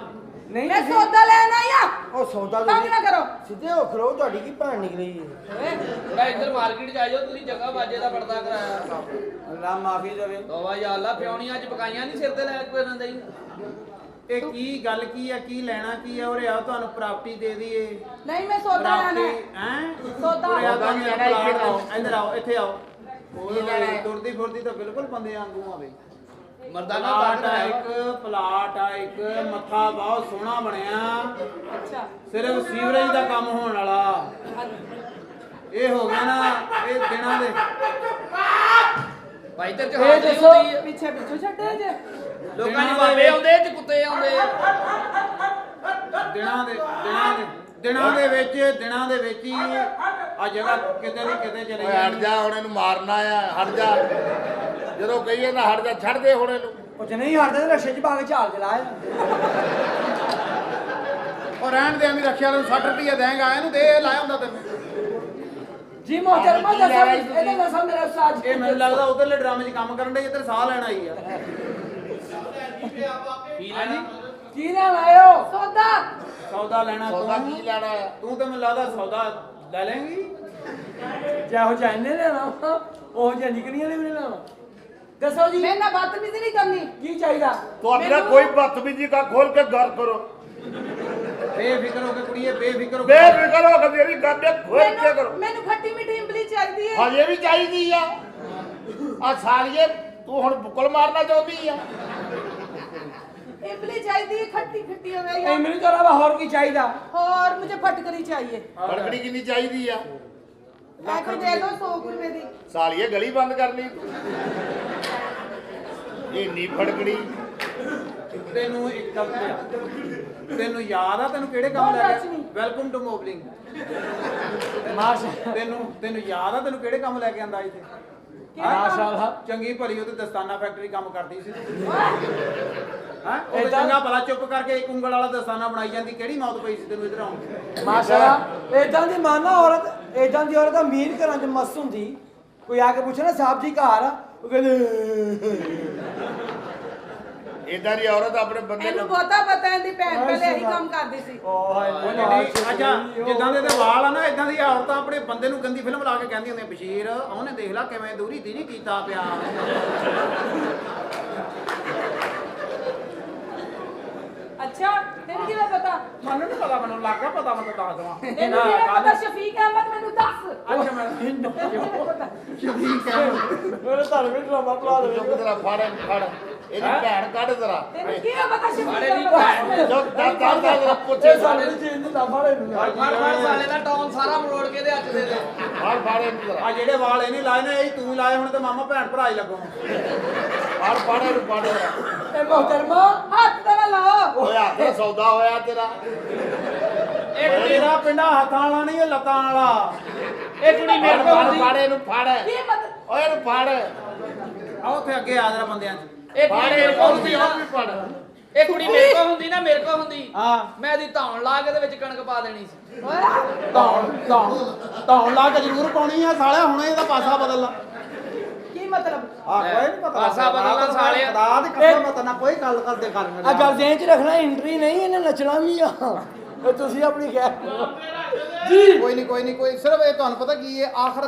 ਨਹੀਂ ਮੈਂ ਤੁਸੀਂ- ਸੌਦਾ ਲੈਣ ਆਈ ਆ। ਉਹ ਸੌਦਾ ਤੰਗ ਨਾ ਕਰੋ। ਸਿੱਧੇ ਹੋ ਖਲੋ, ਤੁਹਾਡੀ ਕੀ ਭੈਣ ਨਿਕਲੀ ਹੈ? ਥੋੜਾ ਇੱਧਰ ਮਾਰਕੀਟ ਚ ਆ ਜਾਓ, ਤੁਸੀਂ ਜਗ੍ਹਾ ਬਾਜੇ ਦਾ ਪਰਦਾ ਕਰਾਇਆ। ਅੱਲਾ ਮਾਫੀ ਦੇਵੇ। ਤੋਬਾ ਯਾ ਅੱਲਾ, ਫਿਉਣੀਆਂ ਚ ਪਕਾਈਆਂ ਨਹੀਂ ਸਿਰ ਤੇ ਲੈ ਕੇ ਇਹਨਾਂ ਦੇ। ਇਹ ਕੀ ਗੱਲ ਕੀ ਆ, ਕੀ ਲੈਣਾ ਕੀ ਆ? ਉਰੇ ਆਓ, ਤੁਹਾਨੂੰ ਪ੍ਰਾਪਰਟੀ ਦੇ ਦਈਏ। ਨਹੀਂ ਮੈਂ ਸੌਦਾ ਲੈਣਾ ਹੈ। ਹੈ ਸੌਦਾ। ਉਰੇ ਆਓ, ਤੁਹਾਨੂੰ ਲੈਣਾ, ਇੱਥੇ ਆਓ। ਇੱਧਰ ਆਓ, ਇੱਥੇ ਆਓ। ਕੀ ਲੈਣਾ ਹੈ? ਤੁਰਦੀ ਫੁਰਦੀ ਤਾਂ ਬਿਲਕੁਲ ਬੰਦੇ ਵਾਂਗੂ ਆ ਬਈ। ਮਰਦਾਨਾ ਪਲਾਟ ਤਾਕਤ ਆ ਹੈ। ਇੱਕ, ਪਲਾਟ ਆ ਇੱਕ, ਮੱਥਾ ਬਹੁਤ ਸੋਹਣਾ ਬਣਿਆ, ਅੱਛਾ ਸਿਰਫ ਸੀਵਰੇਜ ਦਾ ਕੰਮ ਹੋਣ ਵਾਲਾ। ਇਹ ਹੋ ਗਿਆ ਨਾ, ਇਹ ਦਿਨਾਂ ਦੇ ਭਾਈ ਤੇ ਇਹ ਜਹਾਜ਼ ਨਹੀਂ ਦੱਸੋ ਹੁੰਦੀ ਹੈ। ਪਿੱਛੇ ਪਿੱਛੇ ਛੱਡੇ ਜੇ ਲੋਕਾਂ ਦੀ ਬਾਬੇ ਆਉਂਦੇ ਤੇ ਕੁੱਤੇ ਆਉਂਦੇ ਆ। ਦਿਨਾਂ ਦੇ ਵਿੱਚ ਹੀ ਆ ਜਗ੍ਹਾ ਕਿਤੇ ਦੀ ਕਿਤੇ ਚਲੇ ਓਏ ਹਟ ਜਾ, ਹੁਣ ਇਹਨੂੰ ਮਾਰਨਾ ਆ, ਹਟ ਜਾ। ਜਦੋਂ ਕਹੀਏ ਨਾ ਹਟ ਜਾ, ਛੱਡ ਦੇ ਹੁਣ ਇਹਨੂੰ। ਕੁਝ ਨਹੀਂ ਹਟਦਾ ਤੇ ਰਸ਼ੇ 'ਚ ਪਾ ਕੇ ਝਾਲ ਚਲਾਇਆ ਉਹ ਰਹਿਣ ਦੇ, ਐਵੇਂ ਰੱਖਿਆ ਨੂੰ 60 ਰੁਪਏ ਦੇਂਗਾ, ਇਹਨੂੰ ਦੇ, ਇਹ ਲਾਇਆ ਹੁੰਦਾ ਤੈਨੂੰ। ਜੀ ਮੋਹਤਰਮਾ ਦੱਸੋ ਇਹਦਾ ਦੱਸੋ ਮੇਰਾ ਉਸਤਾਦ ਇਹ ਮੈਨੂੰ ਲੱਗਦਾ ਉਧਰਲੇ ਡਰਾਮੇ 'ਚ ਕੰਮ ਕਰਨ ਦੇ, ਇੱਧਰ ਸਾਹ ਲੈਣ ਆਈ ਆ। ਕੀ ਲੈਣੀ? ਕੀ ਲੈਣ ਆਇਓ ਸੌਦਾ ਸੌਦਾ ਲੈਣਾ ਸੌਦਾ ਤੂੰ? ਕੀ ਲੈਣਾ ਆ? ਤੂੰ ਤਾਂ ਮੈਨੂੰ ਲੱਗਦਾ ਸੌਦਾ ਲੈ ਲੇਂਗੀ। ਜਿਹੋ ਜਿਹਾ ਇਹਨੇ ਲੈਣਾ ਉਹ ਜਿਹਾ ਨਿਕਲੀਆਂ ਨੇ ਵੀ ਲੈਣਾ ਦੱਸੋ ਜੀ ਮੈਂ ਨਾ ਬਦਤਮੀਜ਼ੀ ਨਹੀਂ ਕਰਨੀ। ਕੀ ਚਾਹੀਦਾ ਤੁਹਾਡਾ ਕੋਈ बदतमीजी का खोल के घर करो ਬੇਫਿਕਰ ਹੋ ਕੇ ਕੁੜੀਏ, ਬੇਫਿਕਰ ਹੋ ਕੇ। बेफिक्र होकर मेरी घर में खोल के करो। ਮੈਨੂੰ ਖੱਟੀ ਮਿੱਠੀ ਇਮਲੀ ਚਾਹੀਦੀ ਹੈ। ਹਜੇ ਵੀ ਚਾਹੀਦੀ ਆ। ਆ ਸਾਲੀਏ, ਤੂੰ ਹੁਣ ਬੁੱਕਲ ਮਾਰਨਾ ਚਾਹੁੰਦੀ ਆ? इमली चाहिए खट्टी खट्टी हो गई ਇਹ ਮੈਨੂੰ ਤੋਂ ਇਲਾਵਾ ਹੋਰ ਕੀ ਚਾਹੀਦਾ और मुझे फटकरी चाहिए ਫੜਕੜੀ ਕਿੰਨੀ ਚਾਹੀਦੀ ਆ? एक दे दो 100 रुपए दी ਸਾਲੀਏ ਗਲੀ ਬੰਦ ਕਰ ਲਈ ਤੂੰ। ਇੰਨੀ ਫੜਕੜੀ। ਤੈਨੂੰ ਇੱਕ ਗੱਲ ਤੈਨੂੰ ਯਾਦ ਆ ਤੈਨੂੰ ਕਿਹੜੇ ਕੰਮ ਲੈ ਬਹੁਤ ਕੇ? ਅੱਛੀ। Welcome to ਮੋਬਲਿੰਗ। ਮਾਸ਼ਾ ਤੈਨੂੰ ਯਾਦ ਆ ਤੈਨੂੰ ਕਿਹੜੇ ਕੰਮ ਲੈ ਕੇ ਆਂਦਾ ਇੱਥੇ? ਮਾਸ਼ਾਅੱਲਾ ਚੰਗੀ ਭਲੀ ਉਹ ਤੇ ਦਸਤਾਨਾ ਫੈਕਟਰੀ ਕੰਮ ਕਰਦੀ ਸੀ। ਹਾਂ ਉਹ ਏਦਾਂ- ਚੰਗਾ ਭਲਾ ਚੁੱਪ ਕਰਕੇ ਇੱਕ ਉਂਗਲ ਵਾਲਾ ਦਸਤਾਨਾ ਬਣਾਈ ਜਾਂਦੀ, ਕਿਹੜੀ ਮੌਤ ਪਈ ਸੀ ਤੈਨੂੰ ਇਧਰ ਆਉਣ? ਮਾਸ਼ਾਅੱਲਾ ਇਦਾਂ ਦੀ ਮਾਨਾ ਔਰਤ ਇਦਾਂ ਦੀ ਔਰਤ ਅਮੀਰ ਘਰਾਂ 'ਚ ਮਸਤ ਹੁੰਦੀ ਕੋਈ ਆ ਕੇ ਪੁੱਛੇ ਨਾ ਸਾਹਿਬ ਜੀ ਘਰ ਆ ਉਹ ਕਹਿੰਦੇ ਇਦਾਂ ਦੀ ਔਰਤ ਆਪਣੇ ਬੰਦੇ ਇਹਨੂੰ ਨੂੰ ਬਹੁਤਾ ਪਤਾ ਇਹਦੀ ਭੈਣ ਪਹਿਲੇ ਇਹੀ ਕੰਮ ਕਰਦੀ ਸੀ ਉਹ ਜਿਹੜੀ ਅੱਛਾ ਜਿੱਦਾਂ ਦੇ ਤੇ ਵਾਲ ਆ ਨਾ ਇਦਾਂ ਦੀ ਔਰਤਾਂ ਆਪਣੇ ਬੰਦੇ ਨੂੰ ਗੰਦੀ ਫਿਲਮ ਲਾ ਕੇ ਕਹਿੰਦੀ ਹੁੰਦੀਆਂ, ਬਸ਼ੀਰ ਉਹਨੇ ਦੇਖ ਲਾ ਕਿਵੇਂ ਦੂਰੀ ਦੀ ਨਹੀਂ ਕੀਤਾ ਪਿਆ। ਅੱਛਾ ਤੈਨੂੰ ਕਿਵੇਂ ਪਤਾ ਮੈਨੂੰ ਨਹੀਂ ਪਤਾ, ਮੈਨੂੰ ਲੱਗ ਗਿਆ ਪਤਾ, ਮੈਂ ਤਾਂ ਦੱਸ ਦਵਾਂ। ਤੈਨੂੰ ਕਿਵੇਂ ਪਤਾ ਸ਼ਫੀਕ ਅਹਿਮਦ ਮੈਨੂੰ ਦੱਸ ਅੱਛਾ ਮੈਂ ਮੇਰੇ ਧਰ ਵਿੱਚ ਡਰਾਮਾ ਪਲਾ ਦੇ ਚੁੱਪ ਤੇਰਾ ਫੜ ਇਹਨੂੰ, ਫੜ ਇਹਦੀ ਭੈਣ ਕੱਢ ਤੇਰਾ। ਤੈਨੂੰ ਕਿਵੇਂ ਪਤਾ ਸ਼ਫੀਕ ਮਾੜੇ ਦੀ ਅਹਿਮਦ ਚੁੱਪ ਦਰ ਤੇਰਾ ਪੁੱਛੇ ਸਾਡੇ ਚੀਜ਼ ਨੂੰ ਨਾ ਫਾੜੇ ਨੂੰ ਫੜ ਸਾਲੇ ਦਾ ਟੌਨ ਸਾਰਾ ਮਰੋੜ ਕੇ ਦੇ ਹੱਥ ਦੇ ਦੇ। ਫੜ ਇਹਨੂੰ ਤੇਰਾ। ਆ ਜਿਹੜੇ ਵਾਲ ਇਹਨੇ ਲਾਏ ਨੇ ਇਹ ਤੂੰ ਲਾਏ ਹੁਣ ਤੇ ਮਾਮਾ ਭੈਣ ਭਰਾ ਹੀ ਲੱਗੋ। ਫੜ ਇਹਨੂੰ, ਫੜ ਇਹਨੂੰ। ਇਹ ਮੋਹਤਰਮਾ ਹੱਥ ਤੇ ਨਾ ਲਾਓ ਓਏ ਹੱਥ ਨਾਲ ਸੌਦਾ ਹੋਇਆ ਤੇਰਾ। ਇਹ ਤੇਰਾ ਪਿੰਡਾ ਹੱਥਾਂ ਵਾਲਾ ਨਹੀਂ, ਇਹ ਲੱਤਾਂ ਵਾਲਾ। ਇਹ ਕੁੜੀ ਮੇਰੇ ਕੋਲ ਫੜ ਹੁੰਦੀ। ਫੜ ਇਹਨੂੰ, ਫੜ ਕੀ ਮਤਲਬ ਓਏ ਇਹਨੂੰ ਫੜ। ਆ ਉੱਥੇ ਅੱਗੇ ਆ ਜਰਾ ਬੰਦਿਆਂ 'ਚ। ਇਹ ਫੜ ਕੁੜੀ ਮੇਰੇ ਇਹਨੂੰ, ਕੋਲ ਉਹਦੀ ਹੁੰਦੀ ਉਹ ਵੀ ਫੜ। ਇਹ ਕੁੜੀ ਮੇਰੇ ਕੋਲ ਹੁੰਦੀ ਨਾ, ਮੇਰੇ ਕੋਲ ਹੁੰਦੀ ਹਾਂ ਮੈਂ ਇਹਦੀ ਧੌਣ ਲਾ ਕੇ ਦੇ ਵਿੱਚ ਕਣਕ ਪਾ ਦੇਣੀ ਸੀ। ਧੌਣ ਲਾ ਕੇ ਜ਼ਰੂਰ ਪਾਉਣੀ ਆ ਸਾਲਿਆ, ਹੁਣ ਇਹਦਾ ਪਾਸਾ ਬਦਲ ਲਾ। ਕੀ ਮਤਲਬ ਆ ਕੋਈ ਨਹੀਂ ਪਤਾ ਪਾਸਾ ਬਦਲਣਾ ਸਾਲਿਆ। ਖੁਦਾ ਦੀ ਕਸਮ ਮੈਂ ਤੈਨੂੰ ਕੋਈ ਗੱਲ ਕਰਦੇ ਕਰ ਆ ਗੱਲ ਦੇ 'ਚ ਰੱਖਣਾ ਐਂਟਰੀ ਨਹੀਂ ਇਹਨੇ ਨੱਚਣਾ ਵੀ ਆ ਇਹ ਤੁਸੀਂ ਆਪਣੀ ਖੈਰ ਕੋਈ ਨਹੀਂ ਸਿਰਫ ਇਹ ਤੁਹਾਨੂੰ ਪਤਾ ਕੀ ਹੈ ਆਖਰ